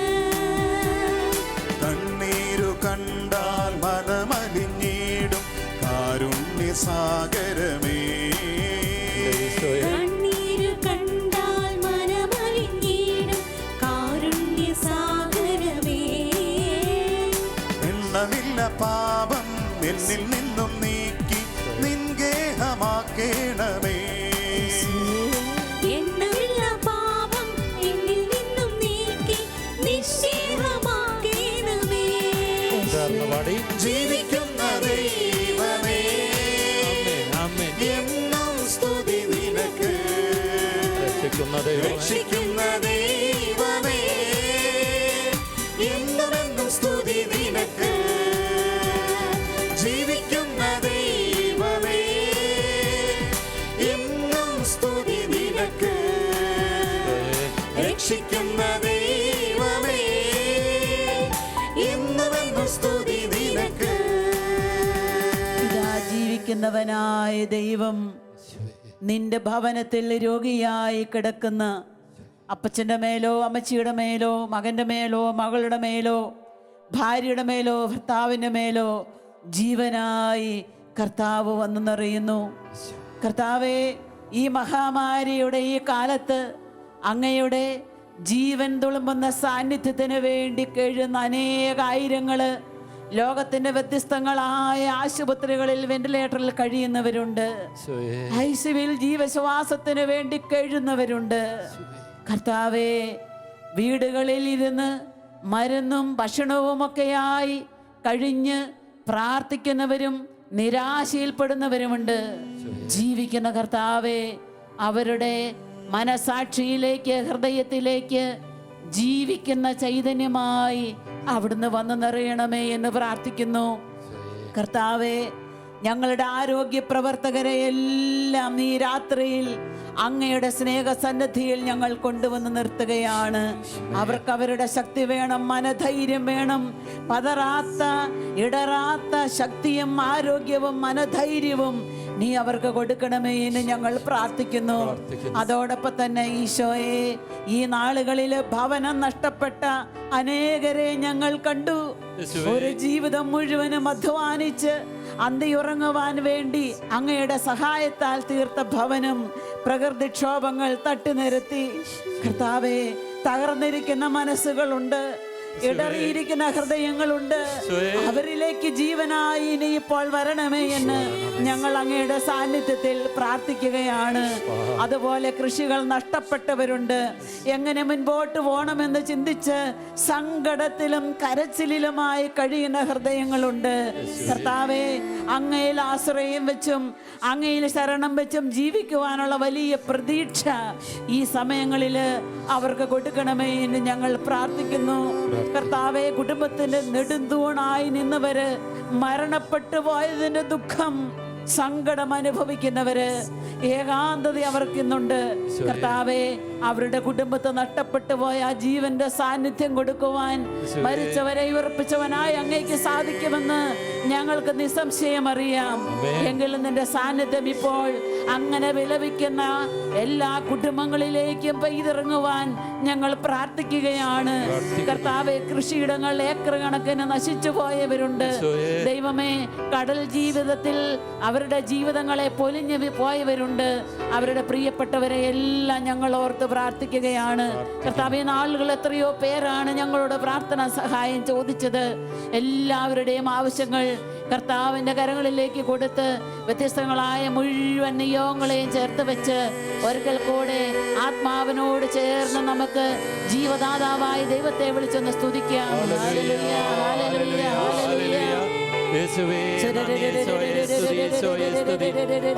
Speaker 2: കണ്ണീരു കണ്ടാൽ മനമലിഞ്ഞിടും കാരുണ്യസാഗരമേ.
Speaker 3: കണ്ണീര് കണ്ടാൽ മനമലിഞ്ഞിടും കാരുണ്യസാഗരമേ.
Speaker 2: എണ്ണമില്ല പാപം എന്നിൽ നിന്നും നീക്കി നിൻഗേഹമാക്കേണമേ.
Speaker 3: എണ്ണമില്ല പാപം എന്നിൽ നിന്നും നീക്കി നിശ്ചയമാക്കണമേ.
Speaker 1: ചേർന്ന് പാടി.
Speaker 2: ജീവിക്കുന്ന ദൈവമേ
Speaker 1: ആമേൻ.
Speaker 2: എന്നും സ്തുതി നിനക്ക്.
Speaker 1: രക്ഷിക്കുന്ന ദൈവമേ,
Speaker 2: രക്ഷിക്കുന്ന ദൈവമേ എന്നുമെന്നും സ്തുതി നിനക്ക്. ജീവിക്കുന്ന ദൈവമേ എന്നും സ്തുതി നിനക്ക്. രക്ഷിക്കുന്ന ദൈവമേ എന്നുമെന്നും സ്തുതി നിനക്ക്.
Speaker 4: ഇതാ ജീവിക്കുന്നവനായ ദൈവം നിന്റെ ഭവനത്തിൽ രോഗിയായി കിടക്കുന്ന അപ്പച്ചൻ്റെ മേലോ അമ്മച്ചിയുടെ മേലോ മകൻ്റെ മേലോ മകളുടെ മേലോ ഭാര്യയുടെ മേലോ ഭർത്താവിൻ്റെ മേലോ ജീവനായി കർത്താവ് വന്നു നിറയുന്നു. കർത്താവേ, ഈ മഹാമാരിയുടെ ഈ കാലത്ത് അങ്ങയുടെ ജീവൻ തുളുമ്പുന്ന സാന്നിധ്യത്തിന് വേണ്ടി കഴിയുന്ന അനേകായിരങ്ങള് ലോകത്തിന്റെ വ്യത്യസ്തങ്ങളായ ആശുപത്രികളിൽ വെന്റിലേറ്ററിൽ കഴിയുന്നവരുണ്ട്. ഐസിയുവിൽ ജീവശ്വാസത്തിന് വേണ്ടി കഴിയുന്നവരുണ്ട്. കർത്താവേ, വീടുകളിൽ ഇരുന്ന് മരുന്നും ഭക്ഷണവുമൊക്കെയായി കഴിഞ്ഞ് പ്രാർത്ഥിക്കുന്നവരും നിരാശയിൽപ്പെടുന്നവരുമുണ്ട്. ജീവിക്കുന്ന കർത്താവേ, അവരുടെ മനസാക്ഷിയിലേക്ക് ഹൃദയത്തിലേക്ക് ജീവിക്കുന്ന ചൈതന്യമായി അവിടുന്ന് വന്നു നിറയണമേ എന്ന് പ്രാർത്ഥിക്കുന്നു. കർത്താവേ, ഞങ്ങളുടെ ആരോഗ്യ പ്രവർത്തകരെ എല്ലാം നീ രാത്രിയിൽ അങ്ങയുടെ സ്നേഹസന്നിധിയിൽ ഞങ്ങൾ കൊണ്ടുവന്ന് നിർത്തുകയാണ്. അവർക്ക് അവരുടെ ശക്തി വേണം, മനധൈര്യം വേണം. പതറാത്ത ഇടറാത്ത ശക്തിയും ആരോഗ്യവും മനധൈര്യവും നീ അവർക്ക് കൊടുക്കണമേ എന്ന് ഞങ്ങൾ പ്രാർത്ഥിക്കുന്നു. അതോടൊപ്പം തന്നെ ഈശോയെ, ഈ നാളുകളിൽ ഭവനം നഷ്ടപ്പെട്ട അനേകരെ ഞങ്ങൾ കണ്ടു. ഒരു ജീവിതം മുഴുവനും അധ്വാനിച്ച് അന്തിയുറങ്ങുവാൻ വേണ്ടി അങ്ങയുടെ സഹായത്താൽ തീർത്ത ഭവനം പ്രകൃതിക്ഷോഭങ്ങൾ തട്ടിനിരത്തി. കർത്താവേ, തകർന്നിരിക്കുന്ന മനസ്സുകളുണ്ട്, ഇടറിയിരിക്കുന്ന ഹൃദയങ്ങളുണ്ട്. അവരിലേക്ക് ജീവനായി ഇനി ഇപ്പോൾ വരണമേ എന്ന് ഞങ്ങൾ അങ്ങയുടെ സാന്നിധ്യത്തിൽ പ്രാർത്ഥിക്കുകയാണ്. അതുപോലെ കൃഷികൾ നഷ്ടപ്പെട്ടവരുണ്ട്. എങ്ങനെ മുൻപോട്ട് പോകണമെന്ന് ചിന്തിച്ച് സങ്കടത്തിലും കരച്ചിലുമായി കഴിയുന്ന ഹൃദയങ്ങളുണ്ട്. കർത്താവേ, അങ്ങയിൽ ആശ്രയം വെച്ചും അങ്ങയിൽ ശരണം വെച്ചും ജീവിക്കുവാനുള്ള വലിയ പ്രതീക്ഷ ഈ സമയങ്ങളിൽ അവർക്ക് കൊടുക്കണമേ എന്ന് ഞങ്ങൾ പ്രാർത്ഥിക്കുന്നു. കർത്താവേ, കുടുംബത്തിന്റെ നെടുന്തൂണായി നിന്നവര് മരണപ്പെട്ടു പോയതിന്റെ ദുഃഖം സങ്കടം അനുഭവിക്കുന്നവര്, ഏകാന്തത അവർക്കിന്നുണ്ട്. കർത്താവെ, അവരുടെ കുടുംബത്തെ നഷ്ടപ്പെട്ടു പോയ ആ ജീവന്റെ സാന്നിധ്യം കൊടുക്കുവാൻ മരിച്ചവരെ ഉയർപ്പിച്ചവനായി അങ്ങേക്ക് സാധിക്കുമെന്ന് ഞങ്ങൾക്ക് നിസ്സംശയം അറിയാം. എങ്കിലും നിന്റെ സാന്നിധ്യം ഇപ്പോൾ അങ്ങനെ വിലപിക്കുന്ന എല്ലാ കുടുംബങ്ങളിലേക്കും പെയ്തിറങ്ങുവാൻ ഞങ്ങൾ പ്രാർത്ഥിക്കുകയാണ്. കർത്താവെ, കൃഷിയിടങ്ങൾ ഏക്കർ കണക്കിന് നശിച്ചു പോയവരുണ്ട്. ദൈവമേ, കടൽ ജീവിതത്തിൽ അവരുടെ ജീവിതങ്ങളെ പൊലിഞ്ഞു പോയവരുണ്ട്. അവരുടെ പ്രിയപ്പെട്ടവരെ എല്ലാം ഞങ്ങൾ ഓർത്ത് പ്രാർത്ഥിക്കുകയാണ്. കർത്താവെ, നാളുകൾ എത്രയോ പേരാണ് ഞങ്ങളോട് പ്രാർത്ഥന സഹായം ചോദിച്ചത്. എല്ലാവരുടെയും ആവശ്യങ്ങൾ കർത്താവിൻ്റെ കരങ്ങളിലേക്ക് കൊടുത്ത് വ്യത്യസ്തങ്ങളായ മുഴുവൻ നിയോഗങ്ങളെയും ചേർത്ത് വെച്ച് ഒരിക്കൽ കൂടെ ആത്മാവിനോട് ചേർന്ന് നമുക്ക് ജീവദാതാവായ ദൈവത്തെ വിളിച്ചൊന്ന് സ്തുതിക്കാം. ഹല്ലേലൂയ, ഹല്ലേലൂയ, ഹല്ലേലൂയ.
Speaker 1: യേശുവേ നന്ദി, യേശുവേ സ്തുതി, യേശുവേ സ്തുതി.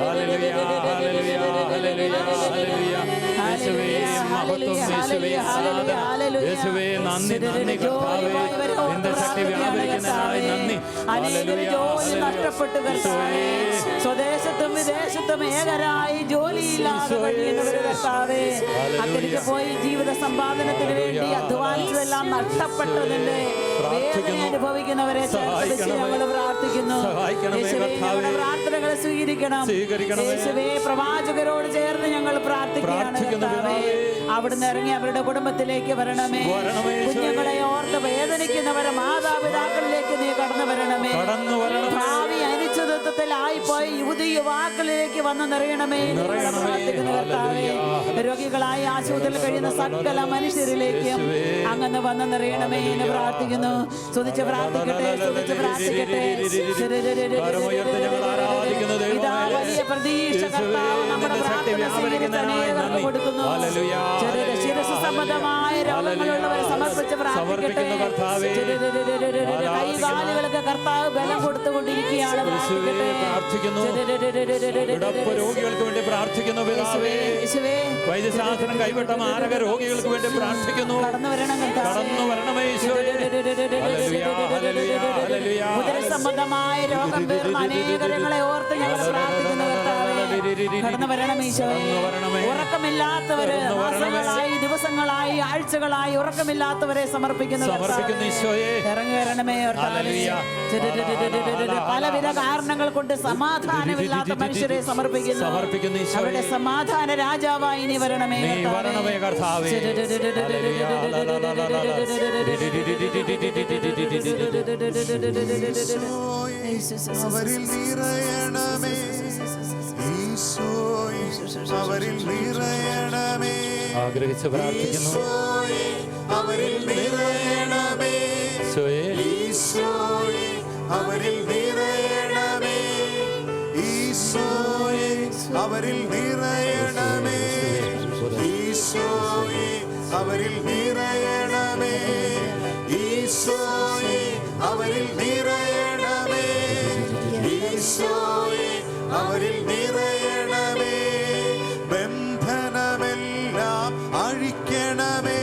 Speaker 1: ഹല്ലേലൂയ, ഹല്ലേലൂയ, ഹല്ലേലൂയ, ഹല്ലേലൂയ. യേശുവേ മഹത്വം, യേശുവേ ആരാധന. യേശുവേ നന്ദി, നന്ദി കർത്താവേ, നിന്റെ ശക്തി വ്യാപരിക്കുന്നതിനായി നന്ദി. ഹല്ലേലൂയ,
Speaker 4: നഷ്ടപ്പെട്ടു സ്വദേശത്തും വിദേശത്തും ഏകരായി ജോലിയില്ലാതെ കഴിയുന്നവര് കർത്താവേ, അക്കരയ്ക്ക് പോയി ജീവിത സമ്പാദനത്തിന് വേണ്ടി അധ്വാനിച്ചതെല്ലാം നഷ്ടപ്പെട്ടതിന്റെ വേദന അനുഭവിക്കുന്നവരെ ഞങ്ങൾ പ്രാർത്ഥിക്കുന്നു. പ്രാർത്ഥനകൾ സ്വീകരിക്കണം. യേശുവേ, പ്രവാചകരോട് ചേർന്ന് ഞങ്ങൾ പ്രാർത്ഥിക്കുകയാണ്. അവിടുന്ന് ഇറങ്ങി അവരുടെ കുടുംബത്തിലേക്ക് വരണമേ. കുഞ്ഞുങ്ങളെ ഓർത്ത് വേദനിക്കുന്നവരെ മാതാപിതാക്കളിലേക്ക് നീ കടന്നു വരണമേ. ഭാവി അനിശ്ചിതത്വത്തിലായിപ്പോയി യുവാക്കളിലേക്ക് വന്ന് നിറയണമേ. രോഗികളായ ആശുപത്രിയിൽ കഴിയുന്ന സകല മനുഷ്യരിലേക്കും അങ്ങനെ വന്ന് നിറയണമേ എന്ന് പ്രാർത്ഥിക്കുന്നു. സ്തുതിച്ച് പ്രാർത്ഥിക്കട്ടെ, സ്തുതിച്ച് പ്രാർത്ഥിക്കട്ടെ. വലിയ പ്രതീക്ഷ കർത്താവ് നമ്മുടെ പ്രാർത്ഥന സ്വീകരിച്ച് അനേകർക്ക് കൊടുക്കുന്നു. ശിരസ് സംബന്ധമായ രോഗങ്ങളുള്ളവരെ സമർപ്പിച്ച് പ്രാർത്ഥിക്കട്ടെ. കൈകാലുകൾക്ക് കർത്താവ് ബലം കൊടുത്തുകൊണ്ടിരിക്കുകയാണ്.
Speaker 1: രോഗികൾക്ക് വേണ്ടി പ്രാർത്ഥിക്കുന്നു. വൈദ്യശാസ്ത്രം കൈവിട്ട മാരക രോഗികൾക്ക് വേണ്ടി പ്രാർത്ഥിക്കുന്നു.
Speaker 4: കടന്നു വരണം
Speaker 1: വരണമേ.
Speaker 4: ഉദര സംബന്ധമായ രോഗം പേർന്ന അനേകരങ്ങളെ ഓർത്ത് ഞങ്ങൾ പ്രാർത്ഥിക്കുന്നു. കടന്നു വരണം ഈശോയെ. ഉറക്കമില്ലാത്തവര് മാസങ്ങളായി, ദിവസങ്ങളായി, ആഴ്ചകളായി ഉറക്കമില്ലാത്തവരെ സമർപ്പിക്കുന്നു. ഇറങ്ങി വരണമേ. പലവിധ കാരണങ്ങൾ കൊണ്ട് സമാധാനമില്ലാത്ത മനുഷ്യരെ സമർപ്പിക്കുന്നു. അവരുടെ സമാധാന രാജാവായി നീ വരണമേ.
Speaker 2: അവരിൽ നിറയണമേ ഈശോയെ, അവരിൽ നിറയണമേ.
Speaker 1: ആഗ്രഹിച്ച് പ്രാർത്ഥിക്കുന്നു.
Speaker 2: അവരിൽ നിറയണമേ ഈശോയെ, അവരിൽ നിറയണമേ ഈശോയെ, അവരിൽ നിറയണമേ ഈശോയെ, അവരിൽ നിറയണമേ ഈശോയെ, അവരിൽ നിറയണമേ ഈശോയെ, അവരിൽ നിറയണമേ. ബന്ധനമെല്ലാം അഴിക്കണമേ,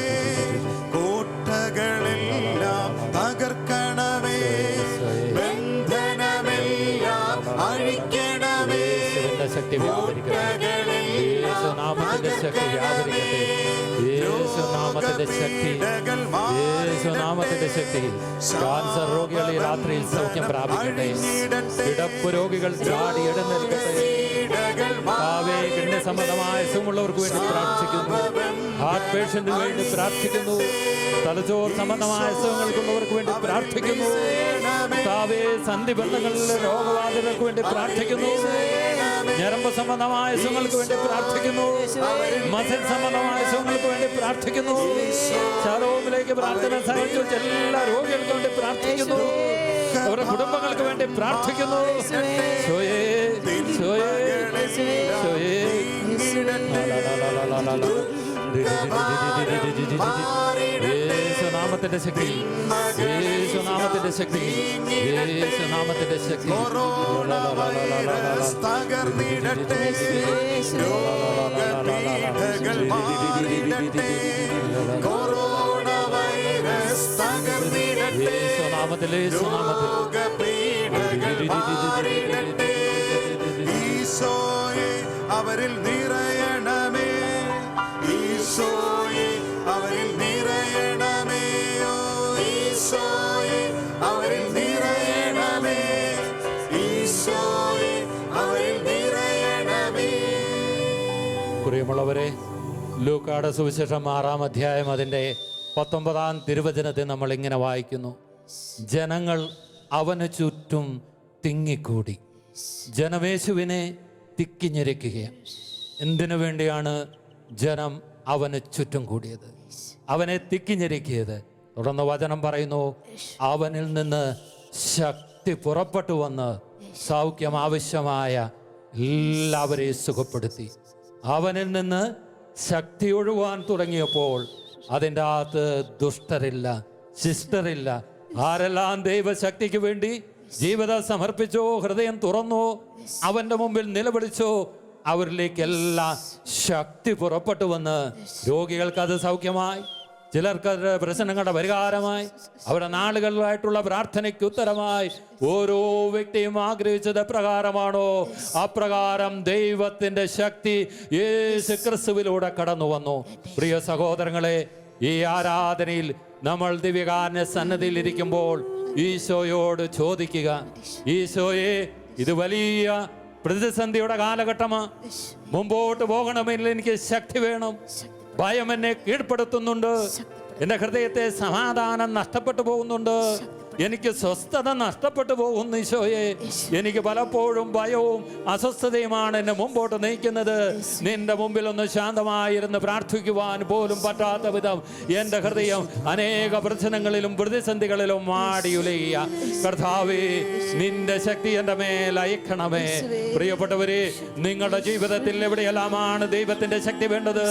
Speaker 2: കോട്ടകളെല്ലാം തകർക്കണമേ. ബന്ധനമെല്ലാം അഴിക്കണമേ, കോട്ടകളെല്ലാം തകർക്കണമേ.
Speaker 1: യേശുനാമത്തിന്റെ ശക്തി ക്യാൻസർ രോഗികളെ രാത്രിയിൽ സൗഖ്യം പ്രാപിക്കട്ടെ. കിടപ്പ് രോഗികൾ ചാടി എഴുന്നേൽക്കട്ടെ. കിഡ്നി സംബന്ധമായ അസുഖമുള്ളവർക്ക് വേണ്ടി പ്രാർത്ഥിക്കുന്നു. ഹാർട്ട് പേഷ്യന്റിന് വേണ്ടി പ്രാർത്ഥിക്കുന്നു. തലച്ചോർ സംബന്ധമായ അസുഖങ്ങൾക്കുള്ളവർക്ക് വേണ്ടി പ്രാർത്ഥിക്കുന്നു. സന്ധി ബന്ധങ്ങളിലെ രോഗബാധിതർക്ക് വേണ്ടി പ്രാർത്ഥിക്കുന്നു. ഞരമ്പ് സംബന്ധമായ അസുഖങ്ങൾക്ക് വേണ്ടി പ്രാർത്ഥിക്കുന്നു. മസിൽ സംബന്ധമായ അസുഖങ്ങൾക്ക് വേണ്ടി പ്രാർത്ഥിക്കുന്നു. ശലോമിലേക്ക് പ്രാർത്ഥന സഹായിച്ചു എല്ലാ രോഗികൾക്ക് വേണ്ടി പ്രാർത്ഥിക്കുന്നു. അവരുടെ കുടുംബങ്ങൾക്ക് വേണ്ടി പ്രാർത്ഥിക്കുന്നു. യേശുനാമത്തിന്റെ ശക്തി, യേശുനാമത്തിന്റെ ശക്തി, യേശുനാമത്തിന്റെ ശക്തി.
Speaker 2: തകർന്നിടട്ടെ, രോഗപീഠകൾ മാറിടട്ടെ, കൊറോണ വൈറസ് തകർന്നിടട്ടെ, രോഗപീഠകൾ മാറിടട്ടെ, അവരിൽ നിറയണമേ. ഈശോയെ അവരിൽ നിറയണമേ. ഓ ഈശോയെ അവരിൽ നിറയണമേ. ഈശോയെ അവരിൽ നിറയണമേ.
Speaker 1: പ്രിയമുള്ളവരെ, ലൂക്കായുടെ സുവിശേഷം 6-ാം അധ്യായം അതിൻ്റെ 19-ാം തിരുവചനത്തിൽ നമ്മൾ ഇങ്ങനെ വായിക്കുന്നു: ജനങ്ങൾ അവന് ചുറ്റും തിങ്ങിക്കൂടി. ജനമേശുവിനെ തിക്കിഞ്ഞിരിക്കുകയാണ്. എന്തിനു വേണ്ടിയാണ് ജനം അവന് ചുറ്റും കൂടിയത്, അവനെ തിക്കിഞ്ഞിരിക്കിയത്? തുടർന്ന് വചനം പറയുന്നു, അവനിൽ നിന്ന് ശക്തി പുറപ്പെട്ടു വന്ന് സൗഖ്യം ആവശ്യമായ എല്ലാവരെയും സുഖപ്പെടുത്തി. അവനിൽ നിന്ന് ശക്തി ഒഴുകുവാൻ തുടങ്ങിയപ്പോൾ അതിൻ്റെ അകത്ത് ദുഷ്ടരില്ല, ശിഷ്ടരില്ല. ആരെല്ലാം ദൈവശക്തിക്ക് വേണ്ടി ജീവിതം സമർപ്പിച്ചോ, ഹൃദയം തുറന്നോ, അവൻ്റെ മുമ്പിൽ നിലവിളിച്ചോ, അവരിലേക്കെല്ലാം ശക്തി പുറപ്പെട്ടു വന്ന് രോഗികൾക്കത് സൗഖ്യമായി, ചിലർക്ക് പ്രശ്നങ്ങളുടെ പരിഹാരമായി, അവരുടെ നാളുകളിലായിട്ടുള്ള പ്രാർത്ഥനയ്ക്ക് ഉത്തരമായി. ഓരോ വ്യക്തിയും ആഗ്രഹിച്ചത് എപ്രകാരമാണോ അപ്രകാരം ദൈവത്തിൻ്റെ ശക്തി യേശു ക്രിസ്തുവിലൂടെ കടന്നു വന്നു. പ്രിയ സഹോദരങ്ങളെ, ഈ ആരാധനയിൽ നമ്മൾ ദിവ്യകാരുണ്യ സന്നിധിയിൽ ഇരിക്കുമ്പോൾ ഈശോയോട് ചോദിക്കുക, ഈശോയെ, ഇത് വലിയ പ്രതിസന്ധിയുടെ കാലഘട്ടമാണ്. മുമ്പോട്ട് പോകണമെങ്കിൽ എനിക്ക് ശക്തി വേണം. ഭയം എന്നെ കീഴ്പ്പെടുത്തുന്നുണ്ട്. എൻ്റെ ഹൃദയത്തെ സമാധാനം നഷ്ടപ്പെട്ടു പോകുന്നുണ്ട്. എനിക്ക് സ്വസ്ഥത നഷ്ടപ്പെട്ടു പോകുന്നു. ഈശോയെ, എനിക്ക് പലപ്പോഴും ഭയവും അസ്വസ്ഥതയുമാണ് എന്നെ മുമ്പോട്ട് നയിക്കുന്നത്. നിന്റെ മുമ്പിൽ ഒന്ന് ശാന്തമായിരുന്ന് പ്രാർത്ഥിക്കുവാൻ പോലും പറ്റാത്ത വിധം എൻ്റെ ഹൃദയം അനേക പ്രശ്നങ്ങളിലും പ്രതിസന്ധികളിലും മാടിയുലയുക. കർത്താവേ, നിന്റെ ശക്തി എൻ്റെ മേൽ അയക്കണമേ. പ്രിയപ്പെട്ടവരെ, നിങ്ങളുടെ ജീവിതത്തിൽ എവിടെയെല്ലാമാണ് ദൈവത്തിന്റെ ശക്തി വേണ്ടത്,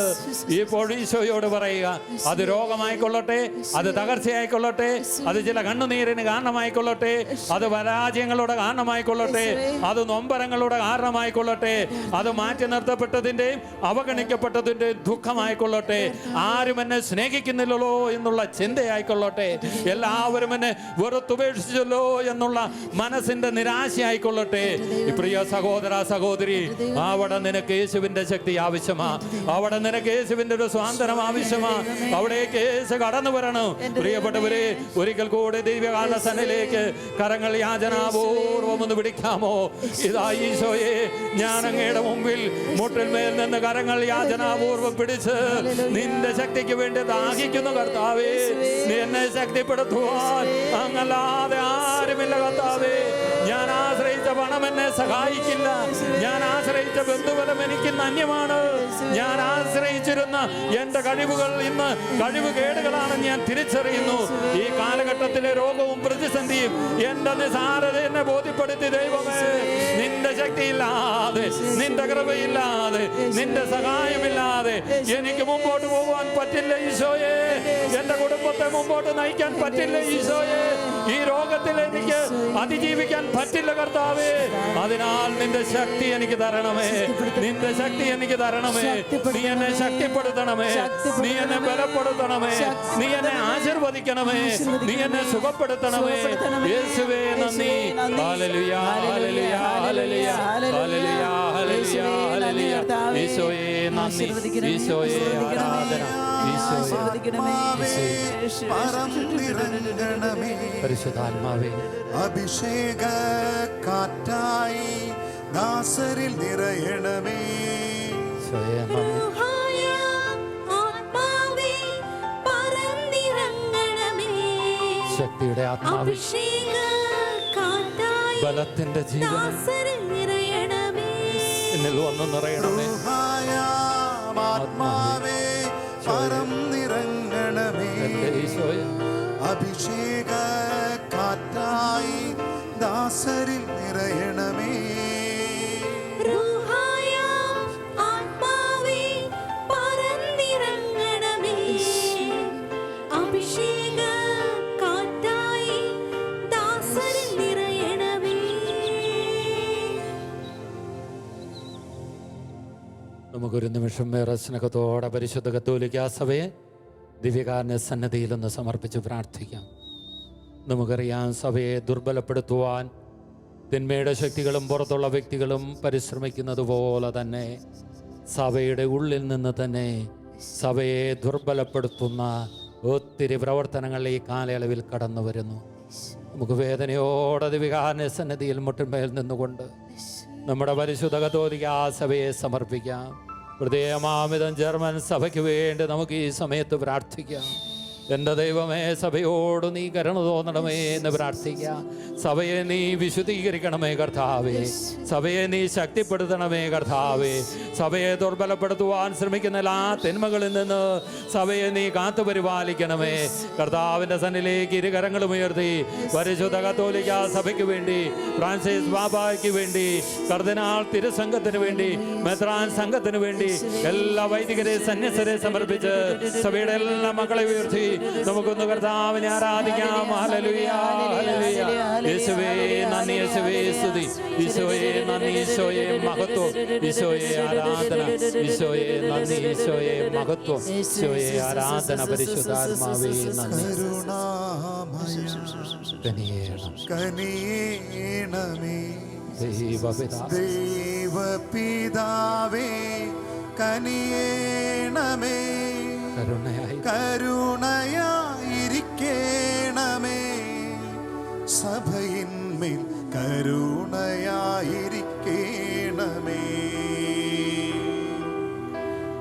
Speaker 1: ഇപ്പോൾ ഈശോയോട് പറയുക. അത് രോഗമായിക്കൊള്ളട്ടെ, അത് തകർച്ചയായിക്കൊള്ളട്ടെ, അത് ചില കണ്ണുനീര് കാരണമായിക്കൊള്ളട്ടെ, അത് പരാജയങ്ങളുടെ കാരണമായിക്കൊള്ളട്ടെ, അത് നൊമ്പരങ്ങളുടെ കാരണമായിക്കൊള്ളട്ടെ, അത് മാറ്റി നിർത്തപ്പെട്ടതിൻ്റെയും അവഗണിക്കപ്പെട്ടതിൻ്റെയും ദുഃഖമായിക്കൊള്ളട്ടെ, ആരും എന്നെ സ്നേഹിക്കുന്നില്ലല്ലോ എന്നുള്ള ചിന്തയായിക്കൊള്ളട്ടെ, എല്ലാവരും എന്നെ വെറുത്തുപേക്ഷിച്ചല്ലോ എന്നുള്ള മനസ്സിന്റെ നിരാശയായിക്കൊള്ളട്ടെ. പ്രിയ സഹോദര സഹോദരി, അവിടെ നിനക്ക് യേശുവിന്റെ ശക്തി ആവശ്യമാ. അവിടെ നിനക്ക് യേശുവിന്റെ ഒരു സ്വാതന്ത്ര്യം ആവശ്യമാ. അവിടേക്ക് യേശു കടന്നു വരണം. പ്രിയപ്പെട്ടവരെ, ഒരിക്കൽ കൂടെ ദിവ്യകാല സന്നിധിയിലേക്ക് കരങ്ങൾ യാചനാപൂർവം ഒന്ന് പിടിക്കാമോ? ഇതാ ഈശോയെ, ഞാൻ അങ്ങയുടെ മുമ്പിൽ മുട്ടിന്മേൽ നിന്ന് കരങ്ങൾ യാചനാപൂർവം പിടിച്ച് നിന്റെ ശക്തിക്ക് വേണ്ടി ദാഹിക്കുന്നു. കർത്താവേ, നീ എന്നെ ശക്തിപ്പെടുത്തുവാൻ അങ്ങല്ലാതെ ആരുമില്ല. കർത്താവേ, ഞാൻ ആശ്രയിച്ച പണം എന്നെ സഹായിക്കില്ല. ഞാൻ ആശ്രയിച്ച ബന്ധുബലം എനിക്ക് അന്യമാണ്. ഞാൻ ആശ്രയിച്ചിരുന്ന എന്റെ കഴിവുകൾ ഇന്ന് കഴിവുകേടുകളാണെന്ന് ഞാൻ തിരിച്ചറിയുന്നു. ഈ കാലഘട്ടത്തിലെ രോഗവും പ്രതിസന്ധിയും എന്റെ നിസാരത എന്നെ ബോധ്യപ്പെടുത്തി. ദൈവമേ, നിന്റെ ശക്തിയില്ലാതെ, നിന്റെ കൃപയില്ലാതെ, നിന്റെ സഹായമില്ലാതെ എനിക്ക് മുമ്പോട്ട് പോകുവാൻ പറ്റില്ല ഈശോയെ. എന്റെ കുടുംബത്തെ മുമ്പോട്ട് നയിക്കാൻ പറ്റില്ല ഈശോയെ. ഈ രോഗത്തിൽ എനിക്ക് അതിജീവിക്കാൻ പറ്റില്ല കർത്താവേ. അതിനാൽ നിന്റെ ശക്തി എനിക്ക് തരണമേ. നിന്റെ ശക്തി എനിക്ക് തരണമേ. നീ എന്നെ ശക്തിപ്പെടുത്തണമേ. നീ എന്നെ ബലപ്പെടുത്തണമേ. നീ എന്നെ ആശീർവദിക്കണമേ. നീ എന്നെ സുഖപ്പെടുത്തണമേ. യേശുവേ, നന്ദി. ഹല്ലേലൂയ, ഹല്ലേലൂയ, ഹല്ലേലൂയ, ഹല്ലേലൂയ, ഹല്ലേലൂയ, ഹല്ലേലൂയ. ഈശോയെ നന്ദി. ഈശോയെ ആരാധന. പരിശുദ്ധാത്മാവേ,
Speaker 2: അഭിഷേക കാറ്റായി ദാസരിൽ നിറയണമേ.
Speaker 3: ആത്മാവേ, പറന്നിറങ്ങണമേ.
Speaker 1: ശക്തിയുടെ ആത്മാവേ, ബലത്തിന്റെ ജീവൻ എന്നിൽ വന്ന് നിറയണമേ.
Speaker 2: ആത്മാവേ, പറന്നിറങ്ങണമേ.
Speaker 1: ഈശോയെ,
Speaker 2: അഭിഷേക കാറ്റായി ദാസരിൽ നിറയണമേ.
Speaker 3: ആത്മാവേ, പറന്നിറങ്ങണമേ. അഭിഷേക കാറ്റായി ദാസരിൽ നിറയണമേ.
Speaker 1: നമുക്കൊരു നിമിഷം വേറെ സ്നേഹത്തോടെ പരിശുദ്ധ കത്തോലിക്കാ സഭയെ ദിവ്യകാരുണ്യ സന്നദ്ധിയിലൊന്ന് സമർപ്പിച്ച് പ്രാർത്ഥിക്കാം. നമുക്കറിയാം, സഭയെ ദുർബലപ്പെടുത്തുവാൻ തിന്മയുടെ ശക്തികളും പുറത്തുള്ള വ്യക്തികളും പരിശ്രമിക്കുന്നത് പോലെ തന്നെ സഭയുടെ ഉള്ളിൽ നിന്ന് തന്നെ സഭയെ ദുർബലപ്പെടുത്തുന്ന ഒത്തിരി പ്രവർത്തനങ്ങൾ ഈ കാലയളവിൽ കടന്നു വരുന്നു. നമുക്ക് വേദനയോടെ വികാര സന്നിധിയിൽ മുട്ടിന്മേൽ നിന്നുകൊണ്ട് നമ്മുടെ പരിശുദ്ധ കത്തോലിക്ക സഭയെ സമർപ്പിക്കാം. ഹൃദയമാമിതം ജർമ്മൻ സഭയ്ക്ക് വേണ്ടി നമുക്ക് ഈ സമയത്ത് പ്രാർത്ഥിക്കാം. എൻ്റെ ദൈവമേ, സഭയോട് നീ കരുണ തോന്നണമേ എന്ന് പ്രാർത്ഥിക്കാം. സഭയെ നീ വിശുദ്ധീകരിക്കണമേ കർത്താവേ. സഭയെ നീ ശക്തിപ്പെടുത്തണമേ കർത്താവേ. സഭയെ ദുർബലപ്പെടുത്തുവാൻ ശ്രമിക്കുന്ന എല്ലാ തിന്മകളിൽ നിന്ന് സഭയെ നീ കാത്തു പരിപാലിക്കണമേ കർത്താവിൻ്റെ സന്നിലേക്ക് ഇരുകരങ്ങളും ഉയർത്തി പരിശുദ്ധ കത്തോലിക്ക സഭയ്ക്ക് വേണ്ടി, ഫ്രാൻസിസ് ബാബയ്ക്ക് വേണ്ടി, കർദിനാൾ തിരുസംഘത്തിന് വേണ്ടി, മെത്രാൻ സംഘത്തിന് വേണ്ടി എല്ലാ വൈദികരെ സന്യസ്തരെ സമർപ്പിച്ച് സഭയുടെ എല്ലാ മക്കളെ ഉയർത്തി നമുക്കൊന്ന് കർത്താവിനെ ആരാധിക്കാം. ഹല്ലേലൂയ, ഹല്ലേലൂയ. യേശുവേ നന്ദി, യേശുവേ സ്തുതി, ഈശോയെ നന്ദി, ഈശോയെ മഹത്വം, ഈശോയെ ആരാധന, ഈശോയെ നന്ദി, ഈശോയെ മഹത്വം, ഈശോയെ ആരാധന. പരിശുദ്ധാത്മാവേ നന്ദി.
Speaker 2: കനിയേണമേ
Speaker 1: ദൈവപിതാവേ,
Speaker 2: ദൈവപിതാവേ കനിയേണമേ, കരുണയായിരിക്കേണമേ, സഭയിന്മേൽ കരുണയായിരിക്കേണമേ.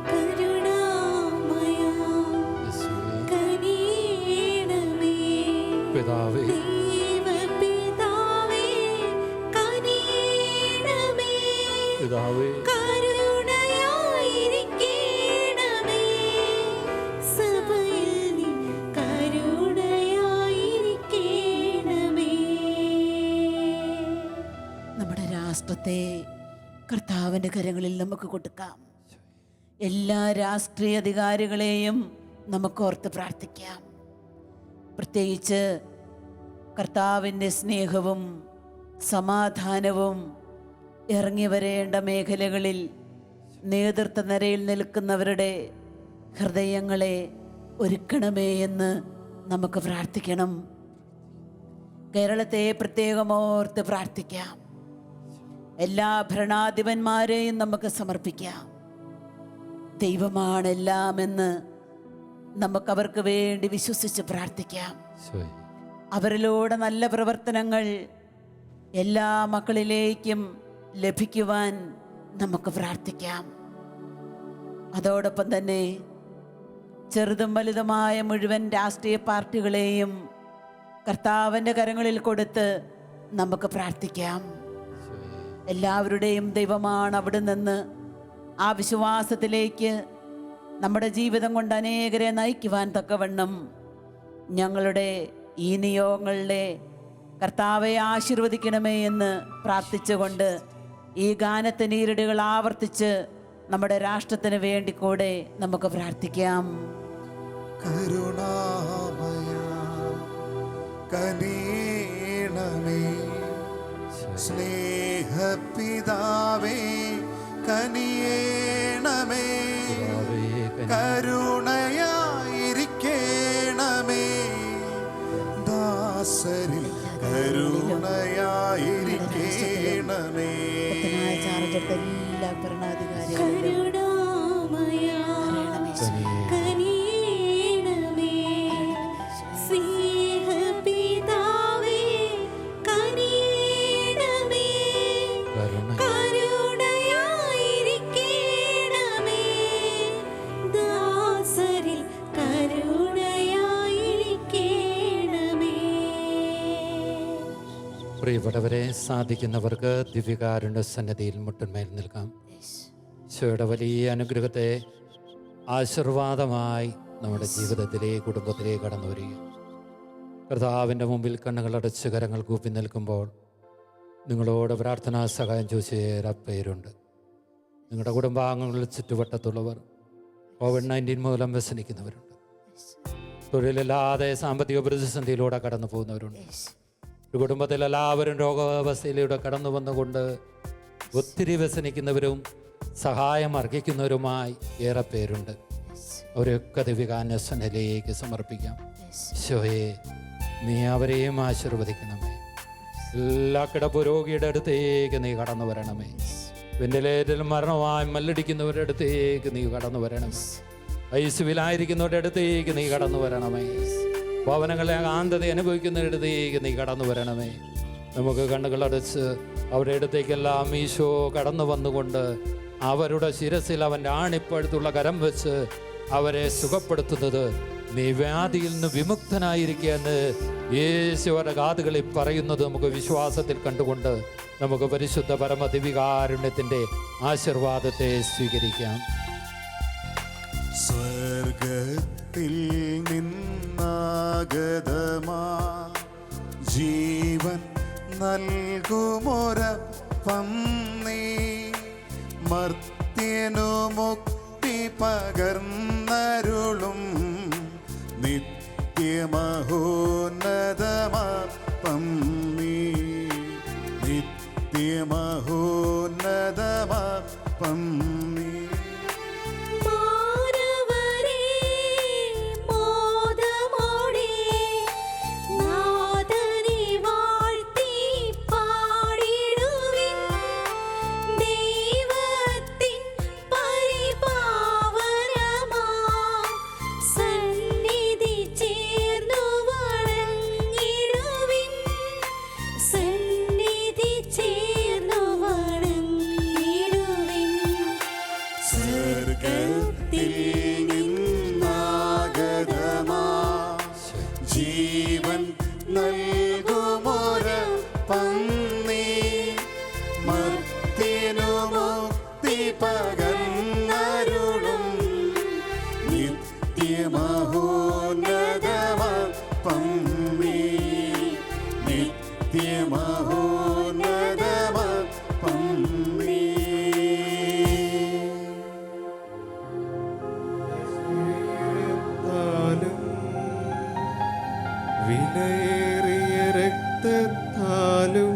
Speaker 3: കരുണാമയ കനിയേണമേ,
Speaker 1: പിതാവേ,
Speaker 3: ദൈവപിതാവേ കനിയേണമേ,
Speaker 1: പിതാവേ,
Speaker 3: കരുണയായിരിക്കേണമേ, സഭയിൽ നീ കരുണയായിരിക്കേണമേ.
Speaker 4: നമ്മുടെ രാഷ്ട്രത്തെ കർത്താവിൻ്റെ കരങ്ങളിൽ നമുക്ക് കൊടുക്കാം. എല്ലാ രാഷ്ട്രീയ അധികാരികളെയും നമുക്ക് ഓർത്ത് പ്രാർത്ഥിക്കാം. പ്രത്യേകിച്ച് കർത്താവിൻ്റെ സ്നേഹവും സമാധാനവും ഇറങ്ങി വരേണ്ട മേഖലകളിൽ നേതൃത്വ നിരയിൽ നിൽക്കുന്നവരുടെ ഹൃദയങ്ങളെ ഒരുക്കണമേ എന്ന് നമുക്ക് പ്രാർത്ഥിക്കണം. കേരളത്തെ പ്രത്യേകമോർത്ത് പ്രാർത്ഥിക്കാം. എല്ലാ ഭരണാധിപന്മാരെയും നമുക്ക് സമർപ്പിക്കാം. ദൈവമാണ് എല്ലാമെന്ന് നമുക്കവർക്ക് വേണ്ടി വിശ്വസിച്ച് പ്രാർത്ഥിക്കാം. അവരിലൂടെ നല്ല പ്രവർത്തനങ്ങൾ എല്ലാ മക്കളിലേക്കും ലഭിക്കുവാൻ നമുക്ക് പ്രാർത്ഥിക്കാം. അതോടൊപ്പം തന്നെ ചെറുതും വലുതുമായ മുഴുവൻ രാഷ്ട്രീയ പാർട്ടികളെയും കർത്താവിൻ്റെ കരങ്ങളിൽ കൊടുത്ത് നമുക്ക് പ്രാർത്ഥിക്കാം. എല്ലാവരുടെയും ദൈവമാണ് അവിടെ നിന്ന് ആ വിശ്വാസത്തിലേക്ക് നമ്മുടെ ജീവിതം കൊണ്ട് അനേകരെ നയിക്കുവാൻ തക്കവണ്ണം ഞങ്ങളുടെ ഈ നിയോഗങ്ങളിലെ കർത്താവെ ആശീർവദിക്കണമേ എന്ന് പ്രാർത്ഥിച്ചുകൊണ്ട് ഈ ഗാനത്തിന് ഈരടികൾ ആവർത്തിച്ച് നമ്മുടെ രാഷ്ട്രത്തിന് വേണ്ടി കൂടെ നമുക്ക് പ്രാർത്ഥിക്കാം.
Speaker 2: കരുണാമയ കനിയേണമേ, സ്നേഹപിതാവേ കനിയേണമേ, കരുണയായിരിക്കേണമേ, ദാസരിൽ കരുണയായിരിക്കേണമേ.
Speaker 4: എല്ലാ ഭരണാധികാരികളും
Speaker 3: കരുണാമയ കനിയേണമേ, സ്നേഹപിതാവേ കനിയേണമേ, കരുണയായിരിക്കേണമേ, ദാസരിൽ കരുണയായിരിക്കേണമേ.
Speaker 1: പ്രിയപ്പെട്ടവരെ, സാധിക്കുന്നവർക്ക് ദിവ്യകാരുണ്യ സന്നിധിയിൽ മുട്ടിന്മേൽ നിൽക്കാം. ഈശോയുടെ വലിയ അനുഗ്രഹത്തെ ആശീർവാദമായി നമ്മുടെ ജീവിതത്തിലെ കുടുംബത്തിലേക്ക് കടന്നു വരിക. കർത്താവിൻ്റെ മുമ്പിൽ കണ്ണുകളടച്ച് കരങ്ങൾ കൂപ്പി നിൽക്കുമ്പോൾ നിങ്ങളോട് പ്രാർത്ഥനാ സഹായം ചോദിച്ചേറെ പേരുണ്ട്. നിങ്ങളുടെ കുടുംബാംഗങ്ങളിൽ ചുറ്റുവട്ടത്തുള്ളവർ COVID-19 മൂലം വ്യസനിക്കുന്നവരുണ്ട്. തൊഴിലില്ലാതെ സാമ്പത്തിക പ്രതിസന്ധിയിലൂടെ കടന്നു പോകുന്നവരുണ്ട്. ഒരു കുടുംബത്തിൽ എല്ലാവരും രോഗാവസ്ഥയിലൂടെ കടന്നു വന്നുകൊണ്ട് ഒത്തിരി വ്യസനിക്കുന്നവരും സഹായം അർഹിക്കുന്നവരുമായി ഏറെ പേരുണ്ട്. അവരെയൊക്കെ ദിവ്യകാന്യസന്നിധിയിലേക്ക് സമർപ്പിക്കാം. ഈശോയെ, നീ അവരെയും ആശീർവദിക്കണമേ. എല്ലാ കിടപ്പ് രോഗിയുടെ അടുത്തേക്ക് നീ കടന്നു വരണമേ. വെന്റിലേറ്ററിൽ മരണമായി മല്ലടിക്കുന്നവരുടെ അടുത്തേക്ക് നീ കടന്നു വരണം. ഐസിയുവിലായിരിക്കുന്നവരുടെ അടുത്തേക്ക് നീ കടന്നു വരണമേ. ഭവനങ്ങളെ ആന്തത അനുഭവിക്കുന്നവരുടെ നീ കടന്നു വരണമേ. നമുക്ക് കണ്ണുകളടച്ച് അവരുടെ അടുത്തേക്കെല്ലാം ഈശോ കടന്നു വന്നുകൊണ്ട് അവരുടെ ശിരസിൽ അവൻ്റെ ആണിപ്പഴുത്തുള്ള കരം വെച്ച് അവരെ സുഖപ്പെടുത്തുന്നത് നീ വ്യാധിയിൽ നിന്ന് വിമുക്തനായിരിക്കുകയെന്ന് യേശുവരുടെ കാതുകളിൽ പറയുന്നത് നമുക്ക് വിശ്വാസത്തിൽ കണ്ടുകൊണ്ട് നമുക്ക് പരിശുദ്ധ പരമദിവികാരുണ്യത്തിൻ്റെ ആശീർവാദത്തെ സ്വീകരിക്കാം.
Speaker 2: സ്വർഗത്തിൽ നിന്നാഗതമാ ജീവൻ നൽകുമൊരപ്പം നീ മർത്യനു മുക്തി പകർന്നരുളും നിത്യമഹോന്നതമപ്പം നീ നിത്യമഹോന്നതമപ്പം നീ ജീവൻ നൽകുമൊരപ്പം നീ മർത്യനു മുക്തി പകർന്നരുളും നിത്യമഹോന്നതമപ്പം നീ നിത്യമഹോന്നതമപ്പം നീ.
Speaker 5: വിലയേറിയ രക്തത്താലും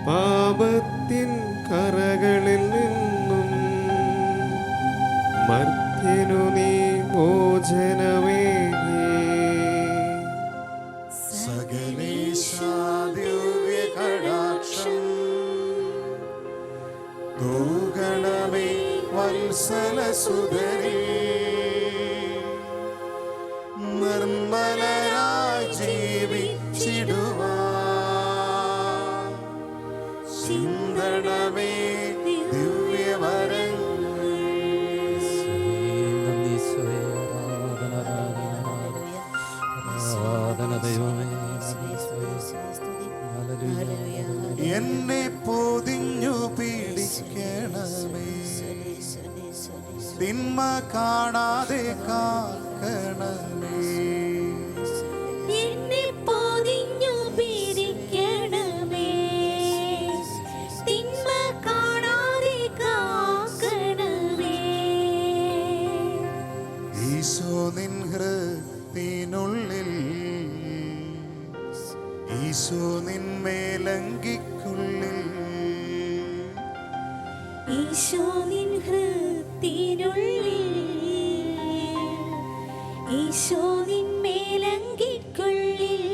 Speaker 5: പാപത്തിൻ കറകളിൽ നിന്നും മർത്യനു നീ മോചനമേകി
Speaker 2: സകലേശാദിവ്യകടാക്ഷം തൂഗണമേ വത്സലസുതരേ നിർമ്മലരായി ജീവിച്ചിടുവാൻ ചിന്തണമേ ദിവ്യവരങ്ങൾ. എന്നെ പൊതിഞ്ഞു പിടിക്കണമേ തിന്മ കാണാതെ കാക്കണമേ.
Speaker 3: എന്നെ പൊതിഞ്ഞു പിടിക്കണമേ തിന്മ കാണാതെ കാക്കണമേ.
Speaker 2: ഈശോ നിൻ ഹൃത്തിനുള്ളിൽ ഈശോ നിന്മേലങ്കിക്കുള്ളിൽ
Speaker 3: ഈശോ നിൻ ഹൃത്തിനുള്ളിൽ ഈശോ നിൻ മേലങ്കിക്കുള്ളിൽ.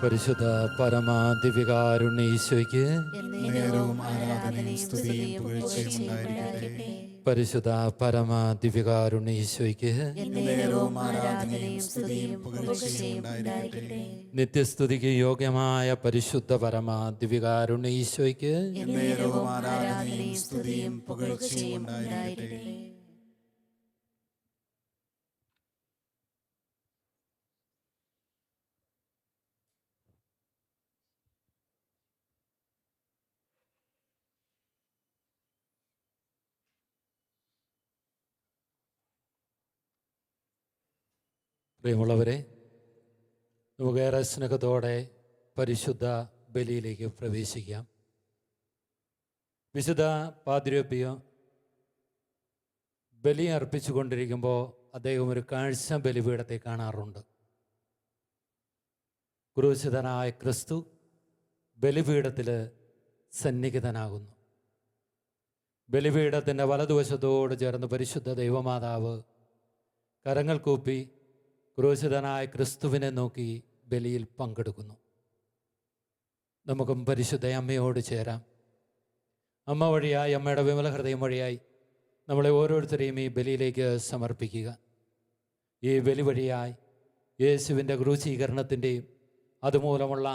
Speaker 1: പരിശുദ്ധ പരമാദിവികാരുണ്യ ഈശോയ്ക്ക്
Speaker 2: നേരവും ആരാധനയും സ്തുതിയും പുകഴ്ചയും ഉണ്ടായിരിക്കട്ടെ.
Speaker 1: പരിശുദ്ധ പരമാദിവികാരുണ്യ ഈശോയ്ക്ക്
Speaker 2: നേരവും ആരാധനയും സ്തുതിയും പുകഴ്ചയും ഉണ്ടായിരിക്കട്ടെ.
Speaker 1: നിത്യസ്തുതിക്ക് യോഗ്യമായ പരിശുദ്ധ പരമാദിവികാരുണ്യ ഈശോയ്ക്ക്
Speaker 2: നേരവും ആരാധനയും സ്തുതിയും പുകഴ്ചയും ഉണ്ടായിരിക്കട്ടെ.
Speaker 1: പ്രിയമുള്ളവരെ, നമുക്കേറെ സ്നേഹത്തോടെ പരിശുദ്ധ ബലിയിലേക്ക് പ്രവേശിക്കാം. വിശുദ്ധ പാദ്രിയോപ്പിയോ ബലി അർപ്പിച്ചു കൊണ്ടിരിക്കുമ്പോൾ അദ്ദേഹം ഒരു കാഴ്ച ബലിപീഠത്തെ കാണാറുണ്ട്. ക്രൂശിതനായ ക്രിസ്തു ബലിപീഠത്തിൽ സന്നിഹിതനാകുന്നു. ബലിപീഠത്തിൻ്റെ വലതുവശത്തോട് ചേർന്ന് പരിശുദ്ധ ദൈവമാതാവ് കരങ്ങൾ കൂപ്പി ക്രൂശിതനായ ക്രിസ്തുവിനെ നോക്കി ബലിയിൽ പങ്കെടുക്കുന്നു. നമുക്കും പരിശുദ്ധ അമ്മയോട് ചേരാം. അമ്മ വഴിയായി, അമ്മയുടെ വിമല ഹൃദയം വഴിയായി നമ്മളെ ഓരോരുത്തരെയും ഈ ബലിയിലേക്ക് സമർപ്പിക്കുക. ഈ ബലി വഴിയായി യേശുവിൻ്റെ ക്രൂശീകരണത്തിൻ്റെയും അതുമൂലമുള്ള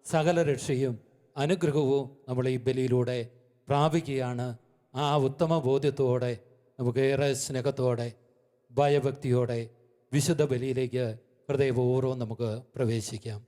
Speaker 1: സകല രക്ഷയും അനുഗ്രഹവും നമ്മൾ ഈ ബലിയിലൂടെ പ്രാപിക്കുകയാണ്. ആ ഉത്തമ ബോധ്യത്തോടെ നമുക്കേറെ സ്നേഹത്തോടെ ഭയഭക്തിയോടെ വിശുദ്ധ ബലിയിലേക്ക് ഹൃദയപൂർവ്വം നമുക്ക് പ്രവേശിക്കാം.